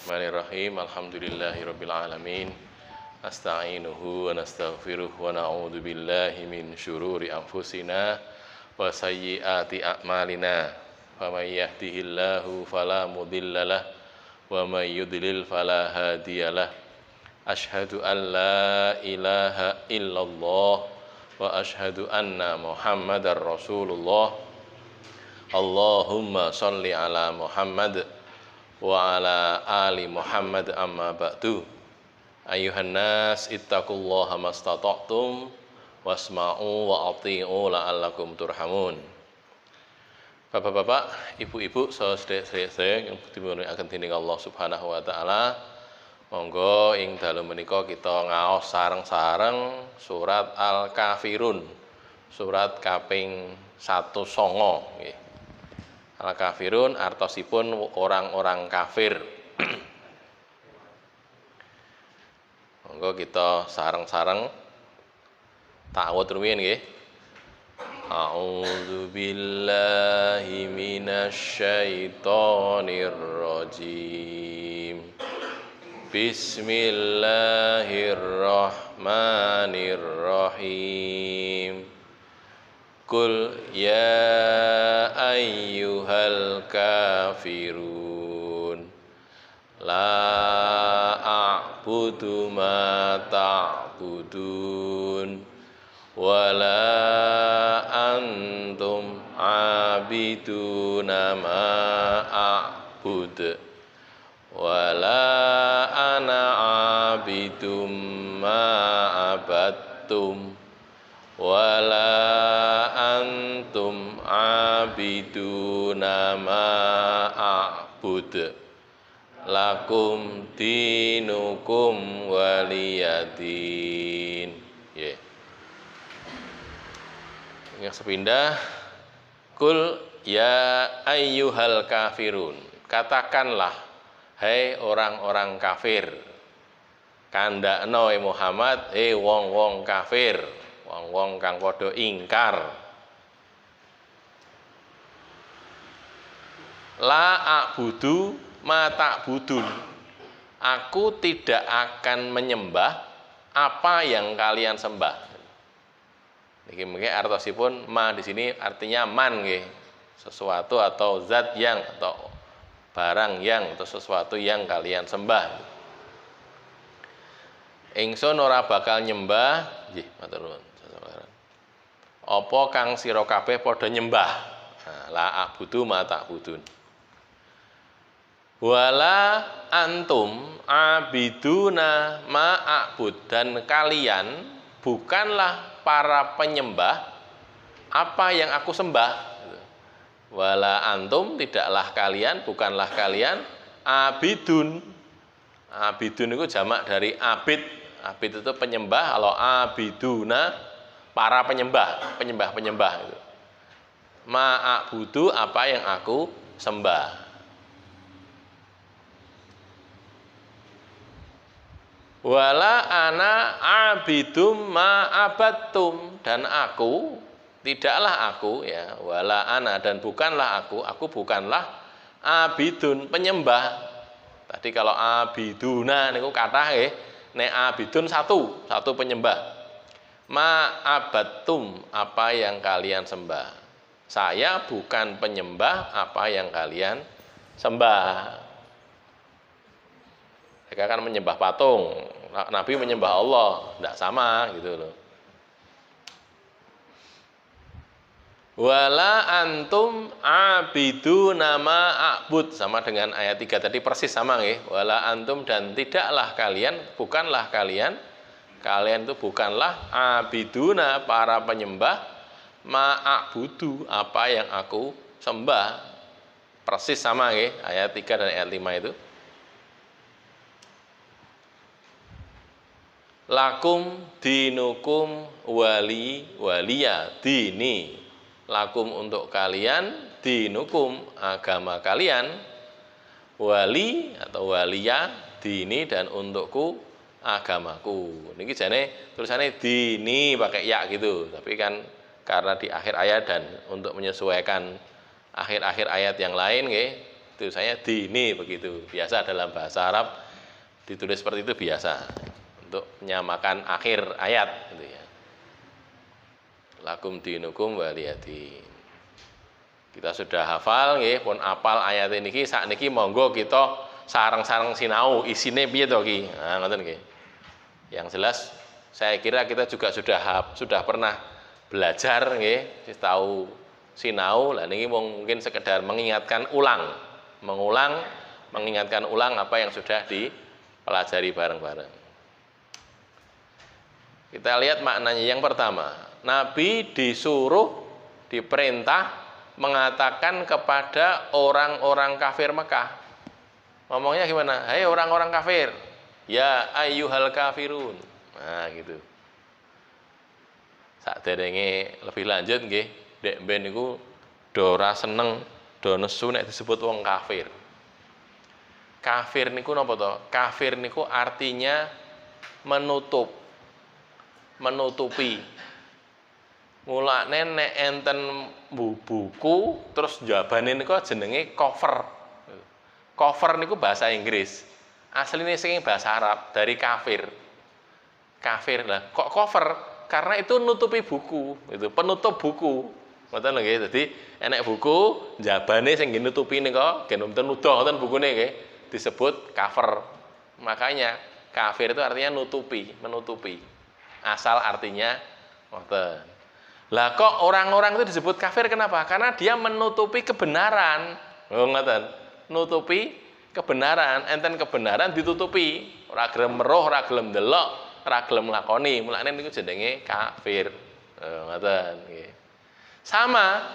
Bismillahirrahmanirrahim. Alhamdulillahirabbil alamin. Nasta'inuhu wa nastaghfiruh wa na'udzu billahi min syururi anfusina wa sayyiati a'malina. Faman yahdihillahu fala mudhillalah wa may yudlil fala hadiyalah. Asyhadu an la ilaha illallah wa asyhadu anna Muhammadar Rasulullah. Allahumma sholli ala Muhammad wa ala ali Muhammad amma ba'du. Ayuhan nas ittaqullaha mastata'tum wasma'u wa ati'u la'allakum turhamun. Bapak-bapak, ibu-ibu, saudara-saudara yang dimuliakan dening Allah Subhanahu wa taala, monggo ing dalu menika kita ngaos sareng-sareng surat Al-Kafirun, surat kaping 19 nggih. Al-Kafirun artosipun orang-orang kafir. Monggo kita sareng-sareng ta'awudz rumiyin nggih. A'udzu billahi minasyaitonir rajim. Bismillahirrahmanirrahim. Qul ya ayyuhal kafirun la a'budu ma ta'budun wa la antum 'abiduna ma a'bud wa la ana 'abidum ma abattum wala antum abiduna ma a'bud lakum dinukum waliyadin. Yang sepindah, kul ya ayyuhal kafirun, katakanlah hai orang-orang kafir, kandakno Muhammad, wong-wong kafir, wong-wong kang padha ingkar. La a'budu ma ta'budun. Aku tidak akan menyembah apa yang kalian sembah. Niki mengke artosipun ma di sini artinya man nggih. Sesuatu atau zat yang atau barang yang atau sesuatu yang kalian sembah. Ingsun ora bakal nyembah, nggih matur nuwun. Apa kang sira kabeh padha nyembah. Nah, la a'budu ma ta'budun. Wala antum abiduna ma a'bud, dan kalian bukanlah para penyembah apa yang aku sembah. Wala antum, tidaklah kalian, bukanlah kalian abidun. Abidun itu jamak dari abid. Abid itu penyembah, kalau abiduna para penyembah, penyembah-penyembah itu. Ma'abudu, apa yang aku sembah. Wala ana abidum ma'abattum, dan aku, tidaklah aku ya, wala ana, dan bukanlah aku bukanlah abidun, penyembah. Tadi kalau abiduna niku kathah nggih, nek abidun satu penyembah. Ma'abattum, apa yang kalian sembah. Saya bukan penyembah apa yang kalian sembah. Mereka kan menyembah patung, Nabi menyembah Allah, tidak sama gitu loh. Wala antum abiduna ma a'bud, sama dengan ayat 3 tadi persis sama nggih. Wala antum, dan tidaklah kalian, bukanlah kalian itu bukanlah abiduna para penyembah ma'abudu, apa yang aku sembah. Persis sama nggih, ayat 3 dan ayat 5 itu. Lakum dinukum waliya dini. Lakum, untuk kalian, dinukum, agama kalian, wali atau waliya dini, dan untukku, agamaku. Niki jane tulisannya dini pakai ya gitu, tapi kan karena di akhir ayat dan untuk menyesuaikan akhir-akhir ayat yang lain nggih, Itu saya dini begitu. Biasa dalam bahasa Arab ditulis seperti itu biasa untuk menyamakan akhir ayat gitu ya. Lakum dinukum waliyadin. Kita sudah hafal nggih, pun apal ayat niki sakniki monggo kita sareng-sareng sinau isine piye to ki. Nah, ngoten nggih. Yang jelas saya kira kita juga sudah pernah belajar nggih, tahu sinau. Lah niki mungkin sekedar mengingatkan ulang, mengingatkan ulang apa yang sudah dipelajari bareng-bareng. Kita lihat maknanya. Yang pertama, Nabi diperintah mengatakan kepada orang-orang kafir Mekah. Ngomongnya gimana? Hai orang-orang kafir, ya ayyuhal kafirun. Nah, gitu. Saderenge lebih lanjut nggih, dek ben niku do ora seneng, do nesu nek disebut wong kafir. Kafir niku napa to? Kafir niku artinya menutupi. Mulane nek enten buku terus jawabane niku jenenge cover. Cover niku bahasa Inggris. Asline sing bahasa Arab dari kafir. Kafir lah. Kok cover? Karena itu nutupi buku, itu penutup buku. Ngoten lho nggih. Dadi enek buku jabane sing nutupi nika gen mboten nuduh ngoten bukune nggih disebut cover. Makanya kafir itu artinya menutupi. Asal artinya ngoten. Lah kok orang-orang itu disebut kafir kenapa? Karena dia menutupi kebenaran. Oh ngoten. Nutupi kebenaran, enten kebenaran ditutupi. Ora gelem meruh, ora gelem ndelok, ora gelem nglakoni. Mulane niku jenenge kafir. Ngoten nggih. Sama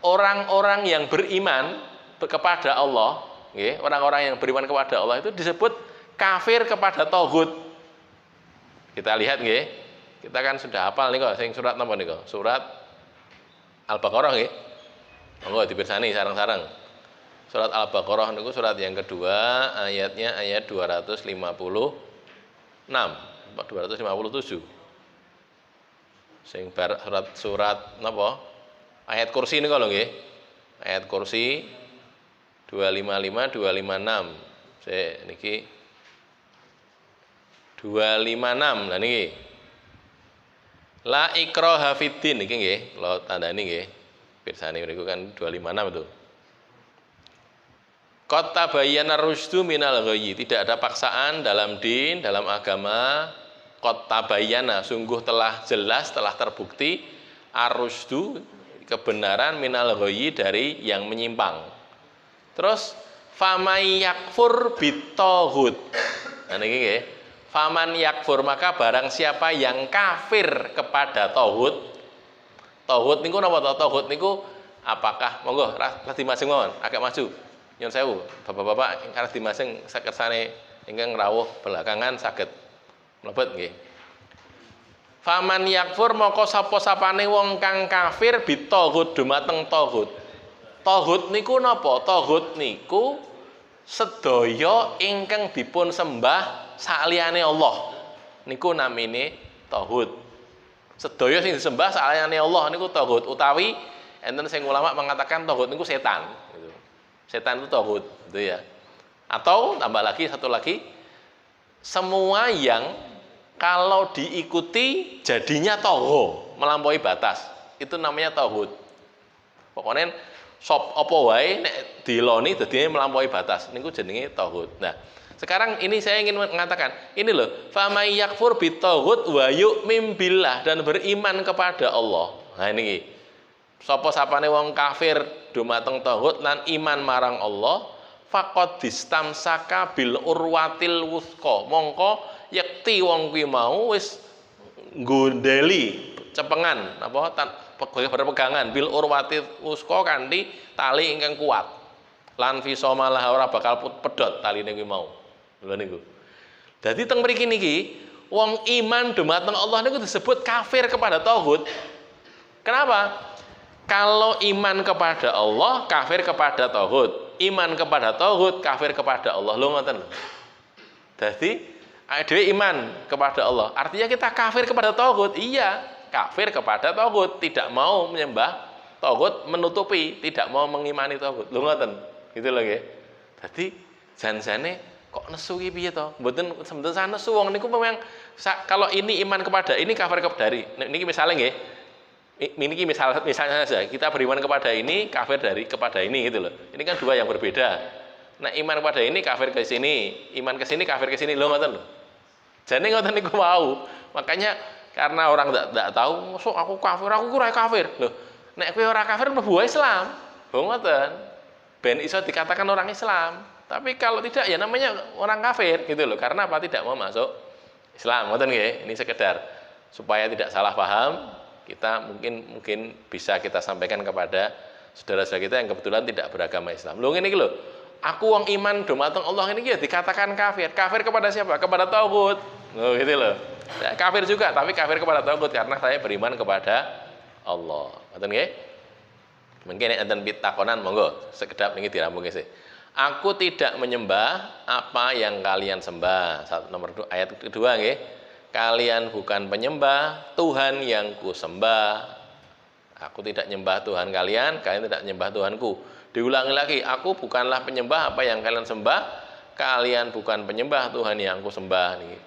orang-orang yang beriman kepada Allah, nggih, orang-orang yang beriman kepada Allah itu disebut kafir kepada tauhid. Kita lihat nggih. Kita kan sudah hafal nih kok, sing surat napa niku? Surat Al-Baqarah nggih. Monggo dipirsani sareng-sareng. Surat Al-Baqarah niku surat yang kedua, ayatnya ayat 256. 257. Sing surat napa? Ayat kursi niku lho nggih. Ayat kursi 255 256. Niki 256. Lah niki La ikraha fiddin niki nggih, kula tandani nggih. Pirsani mriku kan 256 itu. Qad tabayyana rusdu minal ghayyi, tidak ada paksaan dalam din, dalam agama. Qad tabayyana, sungguh telah jelas, telah terbukti ar-rusdu, kebenaran minal ghayyi dari yang menyimpang. Terus famay yakfur bitaghut. Nah niki nggih. Faman yakfur, maka barang siapa yang kafir kepada tauhid. Tauhid niku napa to? Tauhid niku apakah monggo radi masing mawon, agak maju. Nyun sewu, Bapak-bapak arep dimasing sakersane ingkang rawuh belakangan saged mlebet nggih. Faman yakfur maka sapa-sapane wong kang kafir bitauhid dumateng tauhid. Tauhid niku napa? Tauhid niku sedaya ingkang dipun sembah saliyane Allah niku namine tauhid. Sedaya sing disembah saliyane Allah niku tauhid, utawi enten sing ulama mengatakan tauhid niku setan gitu. Setan itu tauhid gitu ya. Atau tambah lagi satu lagi, semua yang kalau diikuti jadinya tauhid, melampaui batas, itu namanya tauhid. Pokoknya sop apa wae nek diloni dadine melampaui batas niku jenenge tauhid. Nah, sekarang ini saya ingin mengatakan, ini loh, famay yakfur bitaghut wa yu'min billah, dan beriman kepada Allah. Nah ini, sapa-sapane wong kafir dumateng tauhid lan iman marang Allah, faqad distamsaka bil urwatil wuthqa. Mongko yekti wong kuwi mau wis nggondeli cepengan apa berpegangan bil urwatil wuthqa kanthi tali ingkang kuat. Lan fisamalah ora bakal pedhot taline kuwi mau. Lho niku. Dadi teng mriki niki wong iman dumateng Allah niku disebut kafir kepada tauhid. Kenapa? Kalau iman kepada Allah, kafir kepada tauhid. Iman kepada tauhid, kafir kepada Allah. Lho ngoten lho. Dadi dhewe iman kepada Allah, artinya kita kafir kepada tauhid. Iya, kafir kepada tauhid, tidak mau menyembah tauhid, menutupi, tidak mau mengimani tauhid. Lho ngoten. Gitu lho nggih. Dadi jan-jane kok nesu iki piye to? Mboten sebenarnya nesu wong niku memang kalau ini iman kepada ini kafir kepada niki misalnya nggih. Ini misalnya saja kita beriman kepada ini kafir kepada ini gitu loh. Ini kan dua yang berbeda. Nah, iman kepada ini kafir ke sini, iman ke sini kafir ke sini lho ngoten lho. Jane ngoten niku mau. Makanya karena orang tidak tahu, "So aku kafir, aku ora kafir." Loh, nek kowe ora kafir mlebu Islam. Oh ngoten. Ben iso dikatakan orang Islam. Tapi kalau tidak ya namanya orang kafir gitu loh. Karena apa? Tidak mau masuk Islam. Ngoten nggih. Ini sekedar supaya tidak salah paham, kita mungkin bisa kita sampaikan kepada saudara-saudara kita yang kebetulan tidak beragama Islam. Lho ngene iki lho. Aku wong iman dumateng Allah ini ya dikatakan kafir. Kafir kepada siapa? Kepada tauhid. Loh gitu loh. Ya, kafir juga, tapi kafir kepada tauhid karena saya beriman kepada Allah. Ngoten nggih? Mungkin enten pitakonan monggo sekedap niki dirampung sih. Aku tidak menyembah apa yang kalian sembah. Nomor 2 ayat kedua nggih. Kalian bukan penyembah Tuhan yang kusembah. Aku tidak nyembah Tuhan kalian, kalian tidak nyembah Tuhanku. Diulangi lagi, aku bukanlah penyembah apa yang kalian sembah, kalian bukan penyembah Tuhan yang aku sembah niki.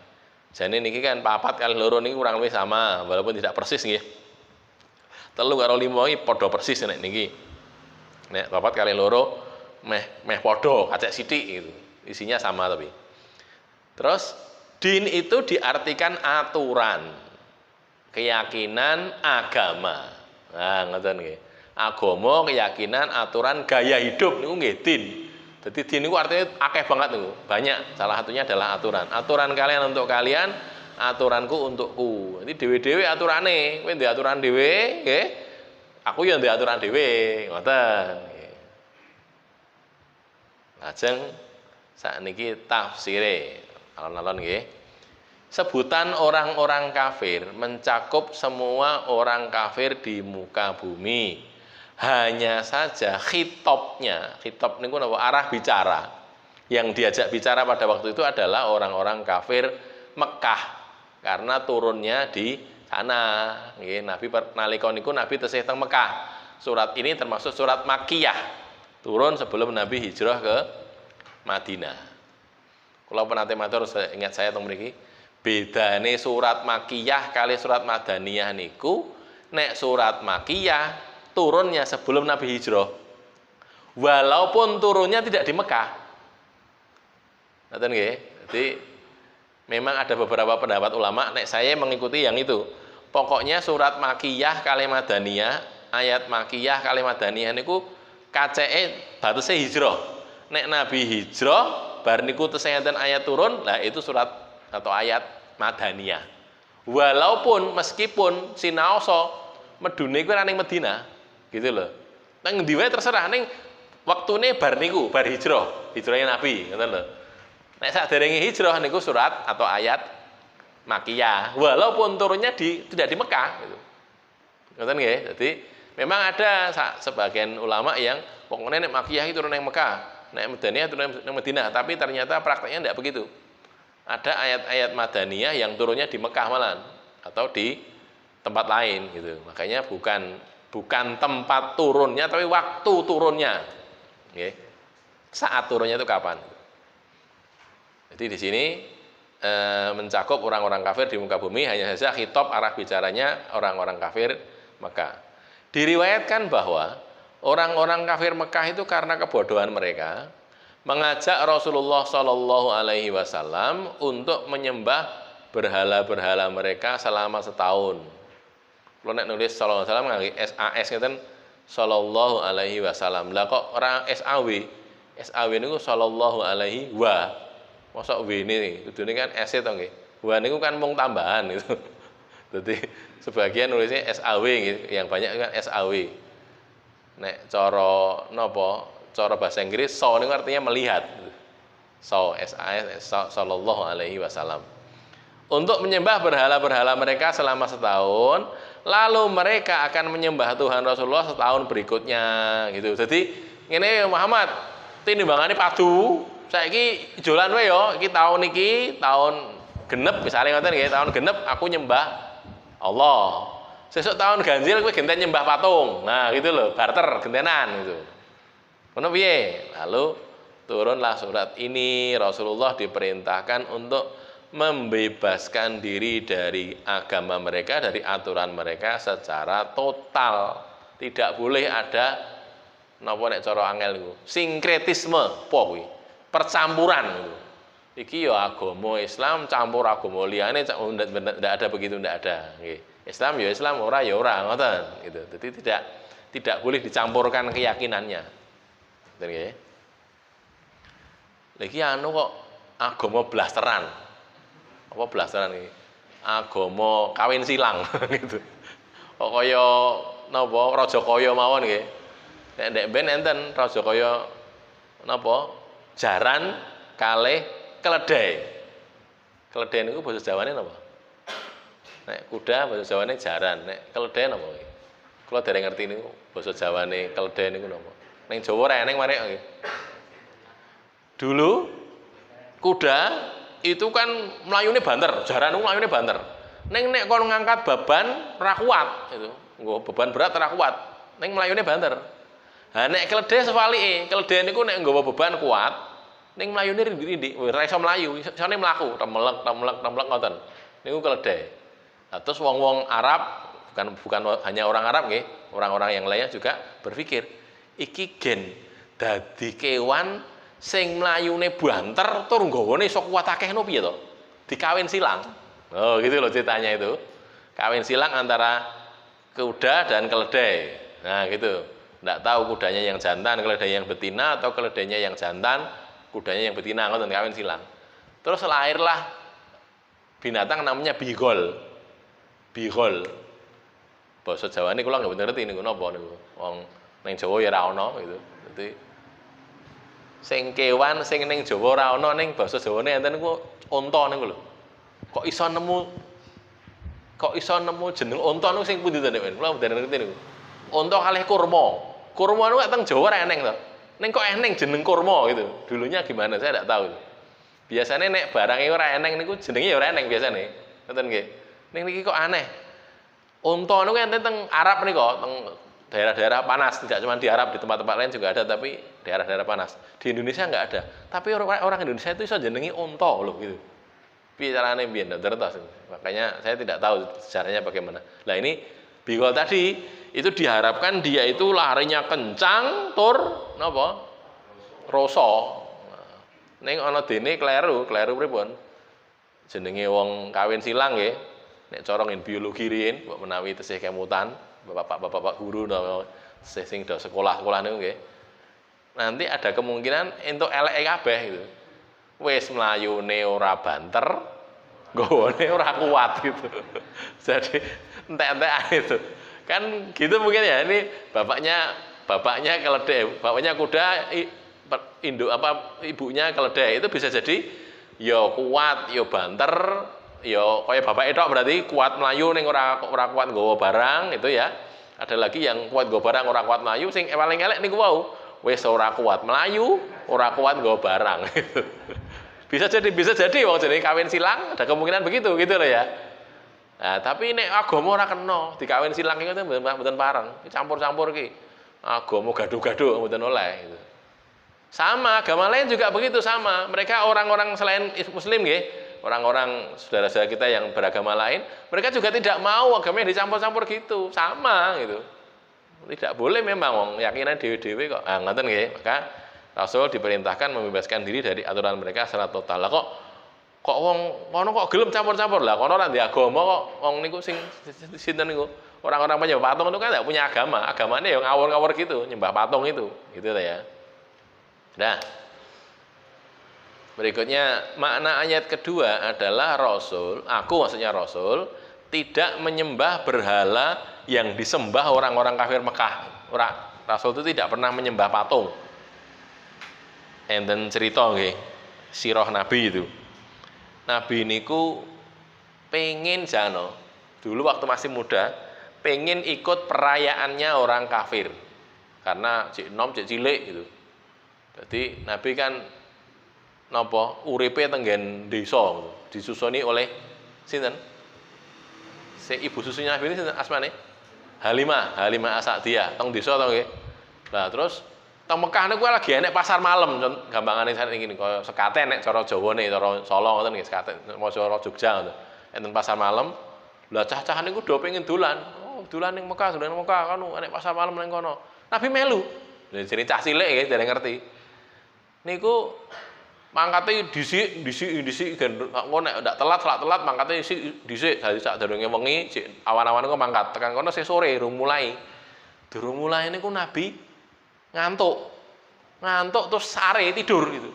Jane niki kan papat kali loro niki kurang lebih sama, walaupun tidak persis nggih. 3 karo 5 iki padha persis nek niki. Nek papat kali loro meh padha, kacek sithik gitu. Isinya sama tapi. Terus din itu diartikan aturan, keyakinan, agama. Nah, ngoten nggih. Agama, keyakinan, aturan, gaya hidup niku nggih din. Dadi din niku artinya akeh banget niku. Banyak. Salah satunya adalah aturan. Aturan kalian untuk kalian, aturanku untukku. Jadi dhewe-dhewe aturane. Kowe ndek aturan dhewe, nggih. Aku ya ndek aturan dhewe, ngoten. Lajeng sakniki tafsire. Alon-alon nggih. Sebutan orang-orang kafir mencakup semua orang kafir di muka bumi. Hanya saja khitabnya, khitab niku napa arah bicara. Yang diajak bicara pada waktu itu adalah orang-orang kafir Mekah karena turunnya di sana. Nggih, Nabi nalika niku Nabi tesih teng Mekah. Surat ini termasuk surat Makkiyah. Turun sebelum Nabi hijrah ke Madinah. Kalau penate matur ingat saya teng mriki, bedane surat Makkiyah kali surat Madaniyah niku, nek surat Makkiyah turunnya sebelum Nabi hijrah. Walaupun turunnya tidak di Mekah. Ngoten nggih. Jadi memang ada beberapa pendapat ulama, nek saya mengikuti yang itu. Pokoknya surat Makkiyah kali Madaniyah, ayat Makkiyah kali Madaniyah niku kaceke batese hijrah. Nek Nabi hijrah bar niku tesih enten ayat turun, lah itu surat atau ayat Madaniyah. Walaupun meskipun sinaosa medune kuwi ning Madinah, gitu loh. Nang endi wae terserah, ning waktune bar niku, bar hijrah, hijrahnya Nabi, ngoten lho. Nek saderenge hijrah niku surat atau ayat Makkiyah, walaupun turunnya tidak di Mekah gitu. Ngoten nggih. Jadi memang ada sebagian ulama yang pokoknya nek Makkiyah itu turun ning Mekah, nek Madaniyah turun ning Madinah, tapi ternyata prakteknya tidak begitu. Ada ayat-ayat Madaniyah yang turunnya di Mekah malah atau di tempat lain gitu. Makanya bukan tempat turunnya tapi waktu turunnya. Oke. Saat turunnya itu kapan? Jadi di sini mencakup orang-orang kafir di muka bumi, hanya saja khitab arah bicaranya orang-orang kafir Mekah. Diriwayatkan bahwa orang-orang kafir Mekah itu karena kebodohan mereka mengajak Rasulullah Shallallahu Alaihi Wasallam untuk menyembah berhala-berhala mereka selama setahun. Kalau nek nulis Shallallahu Alaihi Wasallam ngangge SAS ngeten Shallallahu Alaihi Wasallam. Lah kok ora SAW niku Shallallahu Alaihi wa. Mosok W ini kudune kan S to nggih. Wa niku kan mung tambahan gitu. Jadi sebagian nulisnya SAW gitu, yang banyak kan SAW. Nek cara napa? Cara bahasa Inggris so niku artinya melihat. So SAS Shallallahu Alaihi Wasallam. Untuk menyembah berhala-berhala mereka selama setahun, lalu mereka akan menyembah Tuhan Rasulullah setahun berikutnya gitu. Jadi ngene Muhammad, tinimbangane padu, saiki ijolan wae yo, iki tahun iki tahun genep misalnya ngoten nggih, tahun genep aku nyembah Allah. Sesuk tahun ganjil kowe genten nyembah patung. Nah, gitu loh, barter gentenan gitu. Ngono piye? Lalu turunlah surat ini, Rasulullah diperintahkan untuk membebaskan diri dari agama mereka, dari aturan mereka secara total. Tidak boleh ada napa nek cara angel niku, sinkretisme, apa kuwi? Percampuran gitu. Iki ya agama Islam campur agama liyane, ndak ada begitu, ndak ada. Nggih. Islam ya Islam, ora ya ora, ngoten gitu. Jadi tidak boleh dicampurkan keyakinannya. Ngoten nggih. Lagi anu kok agama blasteran. Apa blasteran iki? Agama kawin silang gitu. Kok kaya napa Rajakaya mawon nggih. Nek ben enten Rajakaya napa? Jaran kalih keledai. Keledai niku basa Jawane napa? Nek kuda basa Jawane jaran, nek keledai napa iki? Kula dereng ngerti niku basa Jawane keledai niku napa. Ning Jawa ora eneng marek nggih. Dulu kuda itu kan melayune banter, jaran niku melayune banter. Ning nek kon ngangkat beban ora kuat itu. Nggo beban berat ora kuat. Ning melayune banter. Ha nek keledai sebalike, keledai niku nek nggawa beban kuat, ning mlayune rindik-rindik, ora iso mlayu, isone mlaku, temelek ngoten. Niku keledai. Nah, terus wong-wong Arab, bukan hanya orang Arab nggih, orang-orang yang lainnya juga berpikir, iki gen dadi kewan sing mlayune banter tur nggawane iso kuat akeh no piye to? Dikawin silang. Oh, gitu loh ceritanya itu. Kawin silang antara kuda dan keledai. Nah, gitu. Nggak tahu kudanya yang jantan, keledainya yang betina, atau keledainya yang jantan, kudanya yang betina, ngoten kawin silang. Terus lahirlah binatang namanya bigol. Bigol. Basa Jawane kula nggak bener ngerti niku napa niku. Wong ning Jawa ya ora ana gitu. Dadi sing kewan sing ning Jawa ora ana, ning basa Jawane enten niku unta niku lho. Kok iso nemu jeneng unta niku sing pundi to nek kula bener ngerti niku. Unta kalih kurma. Kurma niku teng Jawa ora eneng to. Ning kok eneng jeneng kurma gitu. Dulunya gimana saya tidak tahu. Biasanya nek barangnya ora eneng niku jenenge ya ora eneng biasane. Ngoten nggih. Ning niki kok aneh. Unta niku enten teng Arab nika, teng daerah-daerah panas, tidak cuma di Arab, di tempat-tempat lain juga ada, tapi daerah-daerah panas. Di Indonesia enggak ada. Tapi orang Indonesia itu iso jenengi unta loh gitu. Piye carane mbiyen ngertos. Makanya saya tidak tahu caranya bagaimana. Lah ini bigol tadi itu diharapkan dia itu larinya kencang tur napa? Rasa. Ning ana dene kleru pripun? Jenenge wong kawin silang nggih. Nek cara ngin biologi riyin, mbok menawi tesih kemutan, bapak-bapak guru sing do sekolah-sekolah niku nggih. Nanti ada kemungkinan entuk eleke kabeh gitu. Wis mlayune ora banter, nggawane ora kuat gitu. Jadi entek-entekan itu. Kan gitu mungkin ya, ini bapaknya keledai, bapaknya kuda, induk ibunya keledai, itu bisa jadi ya kuat, ya banter, ya kaya bapak itu berarti kuat melayu ning ora kuat nggawa barang itu ya. Ada lagi yang kuat nggawa barang ora kuat melayu, sing paling elek niku wau wis ora kuat melayu, ora kuat nggawa barang. bisa jadi wong jenenge kawin silang ada kemungkinan begitu gitu loh ya. Nah, tapi nek agama ora kena dikawin silang iki mboten pareng, campur-campur iki. Agama gaduh-gaduh mboten oleh gitu. Sama agama lain juga begitu sama. Mereka orang-orang selain muslim nggih, orang-orang saudara-saudara kita yang beragama lain, mereka juga tidak mau agamanya dicampur-campur gitu, sama gitu. Tidak boleh memang wong yakinan dewe-dewe kok. Ah ngoten nggih. Maka Rasul diperintahkan membebaskan diri dari aturan mereka secara total. Lah kok wong kono kok gelem campur-campur lah, kono ora ndek agama kok wong niku sing sinten niku. Orang-orang penyembah patung itu kan tidak punya agama. Agamanya yang ngawur-ngawur gitu, nyembah patung itu. Gitu ya. Nah, berikutnya makna ayat kedua adalah maksudnya Rasul tidak menyembah berhala yang disembah orang-orang kafir Mekah. Rasul itu tidak pernah menyembah patung. Enten cerita nggih, sirah Nabi itu. Nabi niku pengen jano, dulu waktu masih muda, pengen ikut perayaannya orang kafir. Karena cek nom cek cilik gitu. Jadi Nabi kan napa uripe tenggen desa disusoni oleh sinten? Ibu susunya Nabi ini sinten asmane? Halimah As-Sa'diyah, teng desa to nggih. Nah, terus Teng Mekah niku lagi enek pasar malam, gampangane saiki ngene kaya sekaten nek cara Jawane, cara Solo ngoten nggih sekaten, cara Jogja ngoten. Enten pasar malam. Lah cah-cah niku do pengen dolan. Oh, dolan ning Mekah, dolan ning Mekah kan enek pasar malam ning kono. Nabi melu. Lha jenenge cah cilik nggih, dereng ngerti. Niku mangkate dhisik gen engko nek ndak telat mangkate dhisik dadi sak durunge wengi awan-awan kok mangkat tekan kono sing sore durung mulai. Durung mulai niku Nabi ngantuk terus sare tidur gitu.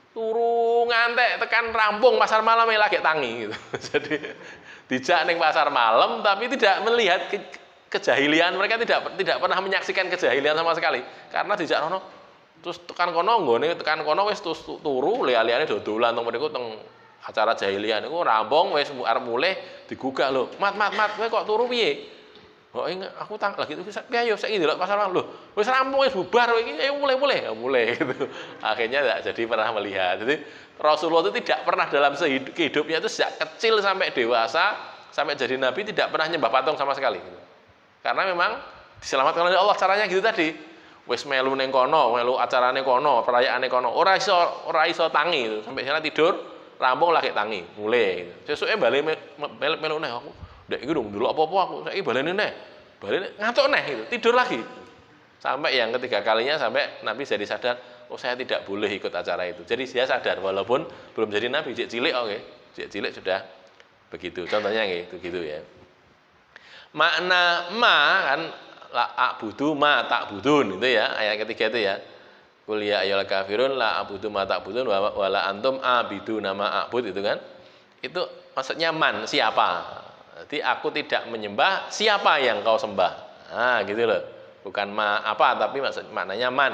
Turu ngantek tekan rampung pasar malam lagi tangi gitu. Jadi dijak ning pasar malam tapi tidak melihat kejahilian, mereka tidak pernah menyaksikan kejahilian sama sekali karena dijak rono terus tekan kono nggone tekan kono wis terus turu liya-liyane dodolan teng mriku teng acara jahilian niku rampung wis arep mulih digugah lho. Mat kowe kok turu piye? Oh ingat aku lagi itu piye yo saiki ndelok pasar lho. Wis rampung wis bubar iki ayo mulai gitu. Akhirnya tidak jadi pernah melihat. Jadi Rasulullah itu tidak pernah dalam hidupnya itu sejak kecil sampai dewasa sampai jadi nabi tidak pernah nyembah patung sama sekali gitu. Karena memang diselamatkan oleh Allah caranya gitu tadi. Wis melu ning kono, melu acarane kono, perayaane kono. Ora iso tangi gitu. Sampai sana tidur, rampung lagi tangi, mulai gitu. Sesuke bali melu neh aku. Ndek iki dong delok apa-apa aku. Saiki balene neh. Balene ngantuk neh gitu, tidur lagi. Sampai yang ketiga kalinya sampai Nabi jadi sadar, oh saya tidak boleh ikut acara itu. Jadi dia sadar walaupun belum jadi Nabi, cek cilik oke. Cek cilik sudah begitu. Contohnya gitu ya. Makna ma kan la a'budu ma ta'budun itu ya, ayat ketiga itu ya. Qul ya ayyuhal kafirun la a'budu ma ta'budun wa la antum abidu nama a'bud itu kan. Itu maksudnya man, siapa? Jadi aku tidak menyembah siapa yang kau sembah. Nah, gitu loh. Bukan ma apa tapi maknanya man.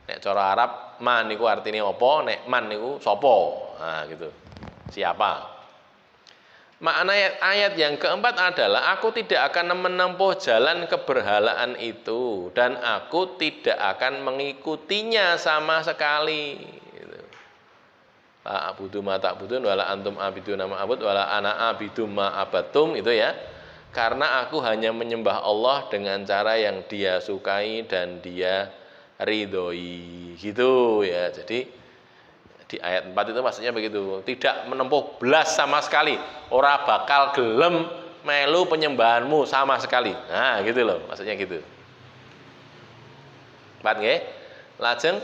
Nek cara Arab man niku artinya apa, nek man niku sapa. Nah, gitu. Siapa? Makna ayat yang keempat adalah aku tidak akan menempuh jalan keberhalaan itu dan aku tidak akan mengikutinya sama sekali. La abudu ma ta'budun wala antum abidu nama abud wala ana abidu ma abatum itu ya. Karena aku hanya menyembah Allah dengan cara yang Dia sukai dan Dia ridhoi. Gitu ya. Jadi di ayat 4 itu maksudnya begitu, tidak menempuh belas sama sekali, ora bakal gelem melu penyembahanmu sama sekali. Nah, gitu loh, maksudnya gitu. 4 nggih. Lajeng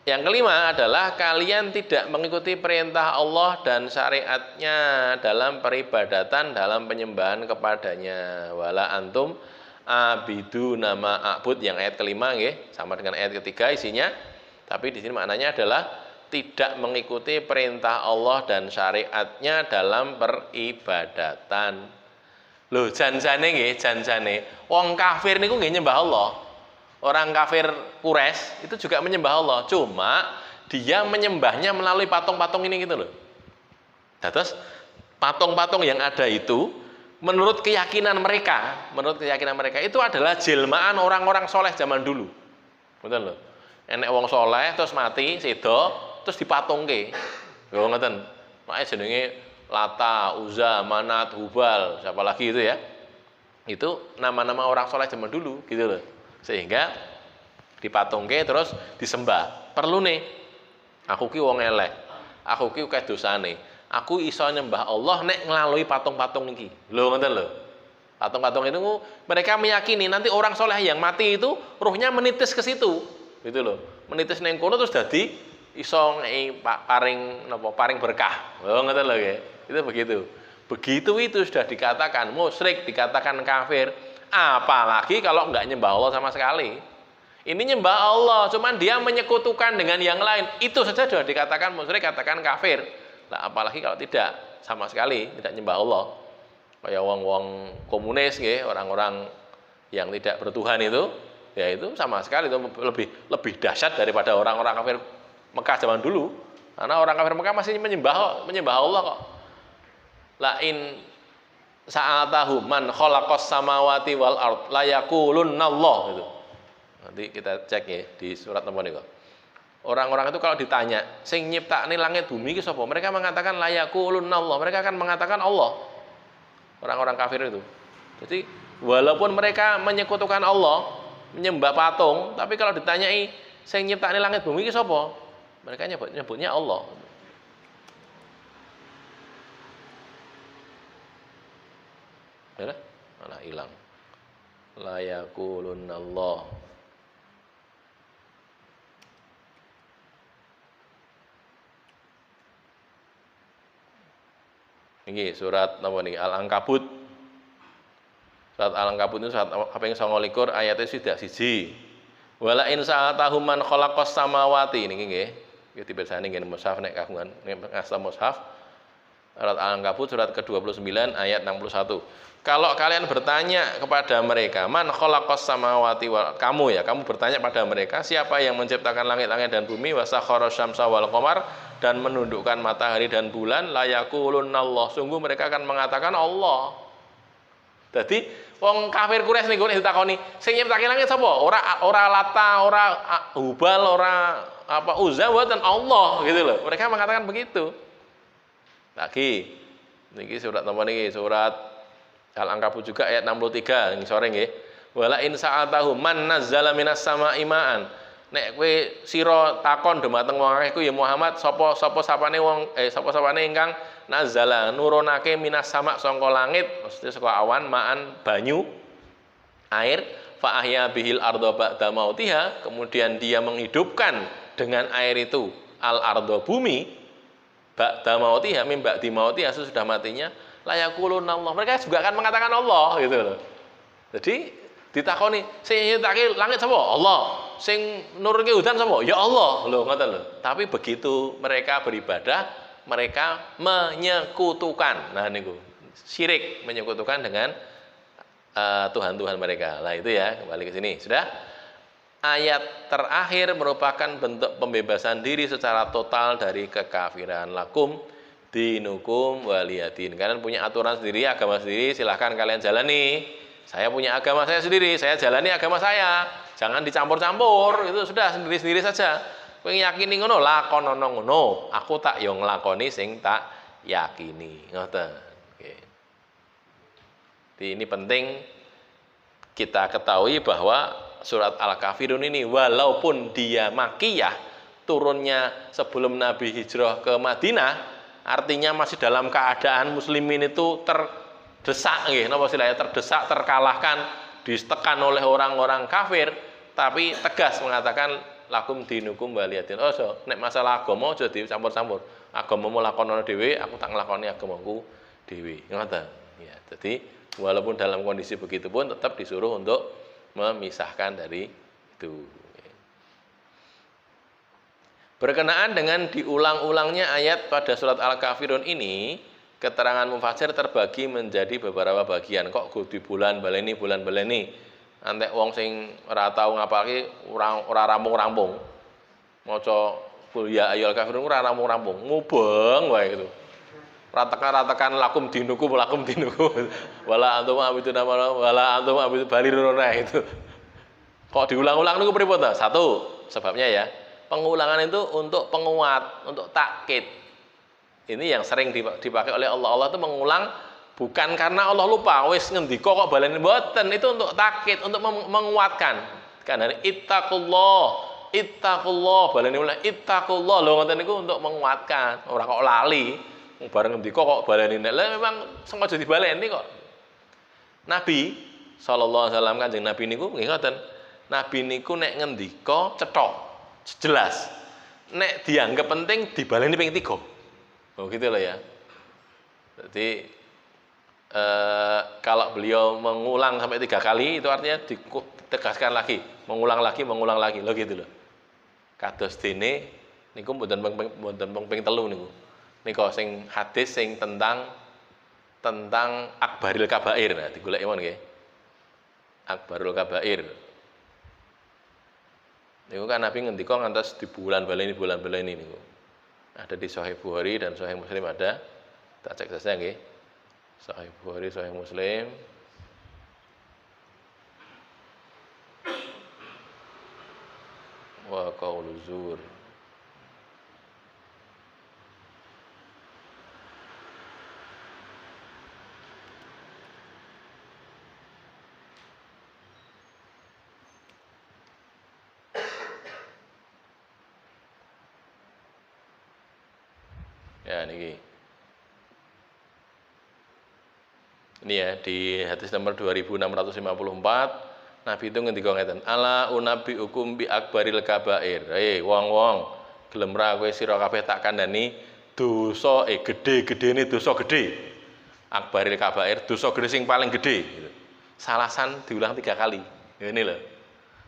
yang kelima adalah kalian tidak mengikuti perintah Allah dan syariatnya dalam peribadatan, dalam penyembahan kepadanya. Wala antum abidu nama a'bud yang ayat kelima nggih, sama dengan ayat ketiga isinya. Tapi di sini maknanya adalah tidak mengikuti perintah Allah dan syariatnya dalam peribadatan. Loh, janjane nggih, janjane wong kafir niku nggih nyembah Allah. Orang kafir Quraisy itu juga menyembah Allah, cuma dia menyembahnya melalui patung-patung ini gitu loh. Terus patung-patung yang ada itu menurut keyakinan mereka itu adalah jelmaan orang-orang soleh zaman dulu. Betul loh. Enek wong soleh terus mati sedo terus dipatungke. Yo ngoten. Makane jenenge Lata, Uzza, Manat, Hubal, siapa lagi itu ya. Itu nama-nama orang soleh zaman dulu gitu loh. Sehingga dipatungke terus disembah. Perlu nih. Aku ki wong elek. Aku ki akeh dosane. Aku iso nyembah Allah nek nglalui patung-patung iki. Lho ngoten lho. Patung-patung itu mereka meyakini nanti orang soleh yang mati itu ruhnya menitis ke situ. Gitu loh, menitis neng kono terus dadi iso paring berkah. Oh ngoten lho nggih. Itu begitu. Begitu itu sudah dikatakan musyrik, dikatakan kafir. Apalagi kalau enggak nyembah Allah sama sekali. Ini nyembah Allah, cuman dia menyekutukan dengan yang lain. Itu saja sudah dikatakan musyrik, katakan kafir. Lah apalagi kalau tidak sama sekali tidak nyembah Allah. Kayak wong-wong komunis nggih, orang-orang yang tidak bertuhan itu, ya itu sama sekali itu lebih dahsyat daripada orang-orang kafir Mekah zaman dulu. Karena orang kafir Mekah masih menyembah Allah kok. La in sa'atahu man khalaqas samawati wal ard la yaqulunallah itu. Nanti kita cek ya di surat nomor niku. Orang-orang itu kalau ditanya, sing nyiptakne langit bumi iki sapa? Mereka mengatakan la yaqulunallah. Mereka akan mengatakan Allah. Orang-orang kafir itu. Jadi walaupun mereka menyekutukan Allah, menyembah patung, tapi kalau ditanyai sing nyiptakne langit bumi iki sapa? Mereka nyebutnya Allah. Ya, malah hilang. La yaqulunallah. Ini surat napa niki? Al-Ankabut. Surat Al-Ankabut itu surat kaping 29 ayatnya sudah siji. Wala in sa'atahum man khalaqas samawati niki nggih. Iki dibacani nggih mushaf nek kagungan ngasta mushaf. Surat Al-Ankabut surat ke-29 ayat 61. Kalau kalian bertanya kepada mereka, man khalaqas samawati wal kamu bertanya pada mereka, siapa yang menciptakan langit-langit dan bumi, wasakhara syamsa wal qamar, dan menundukkan matahari dan bulan, la yaqulunallah, sungguh mereka akan mengatakan Allah. Jadi wong kafir Quraisy niku nek ditakoni, sing nyiptake langit sapa? Ora Lata, ora Hubal, ora apa Uzza dan Allah gitu loh. Mereka mengatakan begitu. Lagi niki surat nomor niki surat Al-Ankabut juga ayat 63 ini sore nggih. Wala in sa'atahu man nazzala minas sama'i ma'an. Nek kowe sira takon dumateng wong akeh ku ya Muhammad sapa sapane ingkang nazzala nurunake minas sama' saka langit, maksudnya saka awan ma'an banyu air fa ahya bihil ardha ba'da mautiha, kemudian dia menghidupkan dengan air itu al ardha bumi ba'da mautiha mim ba'di mautiha sesudah matinya la yaqulunallah, mereka juga akan mengatakan Allah gitu loh. Jadi ditakoni sing nyiptake langit sapa? Allah. Sing nurunke udan sapa? Ya Allah. Lho ngoten lho. Tapi begitu mereka beribadah, mereka menyekutukan. Nah niku syirik, menyekutukan dengan Tuhan-Tuhan mereka. Nah itu ya, kembali ke sini. Sudah? Ayat terakhir merupakan bentuk pembebasan diri secara total dari kekafiran. Lakum dinukum waliyadin. Kalian punya aturan sendiri, agama sendiri, silahkan kalian jalani. Saya punya agama saya sendiri, saya jalani agama saya. Jangan dicampur-campur, itu sudah sendiri-sendiri saja. Kowe yakini ngono, lakonono ngono. Aku tak yo nglakoni sing tak yakini. Ngoten. Oke. Jadi ini penting kita ketahui bahwa surat Al-Kafirun ini walaupun dia makiyah, turunnya sebelum Nabi hijrah ke Madinah, artinya masih dalam keadaan muslimin itu terdesak nggih, napa istilahnya terdesak, terkalahkan, ditekan oleh orang-orang kafir, tapi tegas mengatakan lakum dinukum waliyadin. Oh, so, nek masalah agama aja dicampur-campur. Agamamu lakonono dhewe, aku tak nglakoni agamaku dhewe. Ngoten. Ya, jadi walaupun dalam kondisi begitu pun tetap disuruh untuk memisahkan dari itu. Berkenaan dengan diulang-ulangnya ayat pada surat Al-Kafirun ini, keterangan mufassir terbagi menjadi beberapa bagian. Kok di bulan baleni. Antek wong sing ora tau ngapalke ora rampung-rampung. Maca ya ayyuhal kafirun ora rampung-rampung, mubeng wae gitu. Ratakan lakum dinukum wala antum abidu nama wala antum abidu baliruna itu. Kok diulang-ulang niku pripun ta? Satu, sebabnya ya. Pengulangan itu untuk penguat, untuk takkid. Ini yang sering dipakai oleh Allah. Allah itu mengulang bukan karena Allah lupa, wis ngendika kok baleni mboten, itu untuk takkid, untuk menguatkan. Kan dari ittaqullah baleni mulai ittaqullah lho ngoten niku untuk menguatkan, ora kok lali. Bareng ngendika kok baleni nek memang sengaja dibaleni kok. Nabi sallallahu alaihi wasallam Kanjeng Nabi niku nggih ngoten. Nabi niku nek ngendika cetok jelas, nek dianggap penting dibaleni ping 3. Oh gitu loh ya. Jadi kalau beliau mengulang sampai 3 kali itu artinya ditegaskan lagi, mengulang lagi loh gitu loh. Kados dene niku mboten ping 3 niku. Nika sing hadis sing tentang akbaril kabair. Nah, digoleki mon nggih. Akbarul kabair. Niku kan Nabi ngendika ngantos di bulan baleni niku. Ada di Sahih Bukhari dan Sahih Muslim ada. Tak cek saja nggih. Sahih Bukhari, Sahih Muslim. Wa qaulu zur. Ya niki. Ini ya di hadis nomor 2654 Nabi itu ngendika ngeten, ala unabbiukum bi akbaril kabair. Wong-wong, gelem ra kowe sira kabeh tak kandhani dosa gede-gedene dosa gede. Akbaril kabair, dosa gede sing paling gede gitu. Salasan diulang 3 kali. Ya ini loh.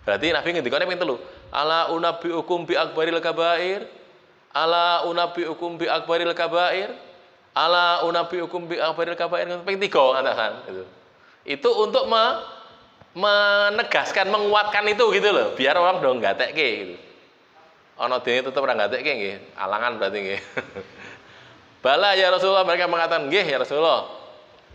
Berarti Nabi ngendikane ping 3. Ala unabbiukum bi akbaril kabair. Ala unabbiukum bi akbaril kabair. Ala unabbiukum bi akbaril kabair. Ping 3 ngatakan gitu. Itu untuk menegaskan, menguatkan itu gitu loh, biar orang dong gatekke gitu. Ana dene tetep ora gatekke nggih, alangan berarti nggih. Bala ya Rasulullah, mereka mengatakan, nggih ya Rasulullah.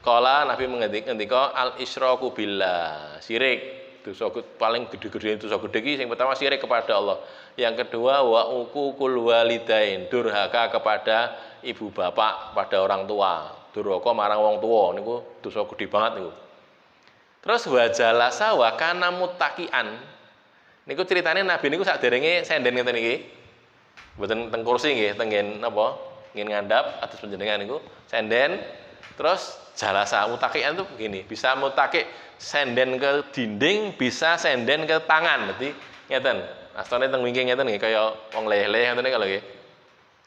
Kala Nabi ngendika al isyraku billah, syirik. Dosa paling gede-gede dosa gede iki sing pertama syirik kepada Allah. Yang kedua wa uququl walidain, durhaka kepada ibu bapak, pada orang tua. Durhaka marang wong tua niku dosa gede banget niku. Terus wajalasa wa kana muttaqian. Niku ceritane Nabi niku sakderenge senden ngeten iki. Mboten teng kursi nggih, teng napa? Ngin ngandhap atus panjenengan niku senden. Terus jalasa muttaqian itu begini, bisa muttaqi senden ke dinding, bisa senden ke tangan. Berarti ngeten. Astane teng wingking ngeten nggih kaya wong leleh ngeten kalau nggih.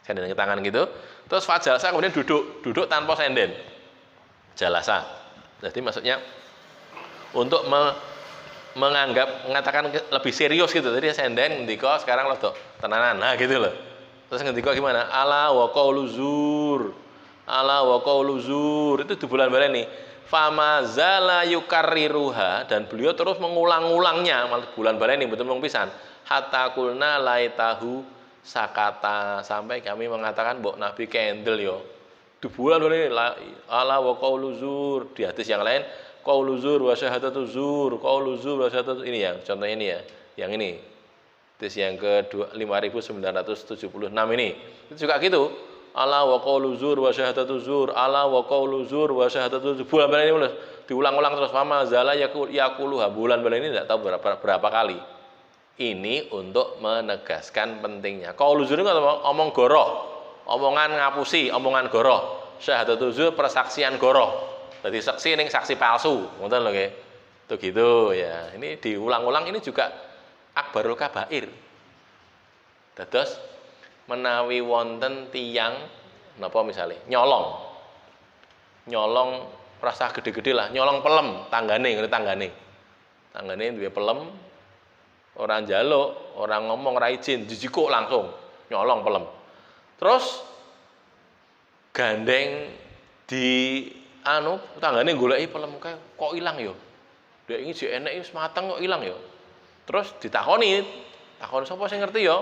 Senden ke tangan gitu. Terus fajalasa kemudian duduk tanpa senden. Jalasa. Jadi maksudnya untuk mengatakan lebih serius gitu. Jadi senden ngendika sekarang loh tenanan. Nah gitu loh. Terus ngendika gimana? Ala wa qaulu zur. Ala wa qaulu zur. Itu di bulan baleni. Fama zala yukarriruha, dan beliau terus mengulang-ulangnya. Bulan baleni betul mung pisan. Hatta kulna laitahu sakata, sampai kami mengatakan mbok Nabi kendel yo. Di bulan baleni ala wa qaulu zur. Di hadis yang lain qaulu zur wa syahadatu zur, qaulu zur wa syahadatu, ini ya, contohnya ini ya. Yang ini. Hadis yang ke 5976 ini. Itu juga gitu. Ala wa qaulu zur wa syahadatu zur, ala wa qaulu zur wa syahadatu zur. Bulan ini diulang-ulang terus, fama zala yaquluha. Bulan ini tidak tahu berapa kali. Ini untuk menegaskan pentingnya. Qaulu zur itu omong goroh, omongan ngapusi, omongan goroh. Syahadatu zur persaksian goroh. Jadi saksi ini saksi palsu, ngoten lho nggih. Tuh gitu ya. Ini diulang-ulang, ini juga akbarul kabair. Dados menawi wonten tiyang napa misalnya nyolong rasa gede-gede lah, nyolong pelem tanggane duwe pelem, orang njaluk, orang ngomong ra izin, dijikuk langsung nyolong pelem. Terus gandeng di tanggane goleki pelem kok ilang ya. Dek iki jek enek wis mateng kok ilang ya. Terus takon sapa sing ngerti ya?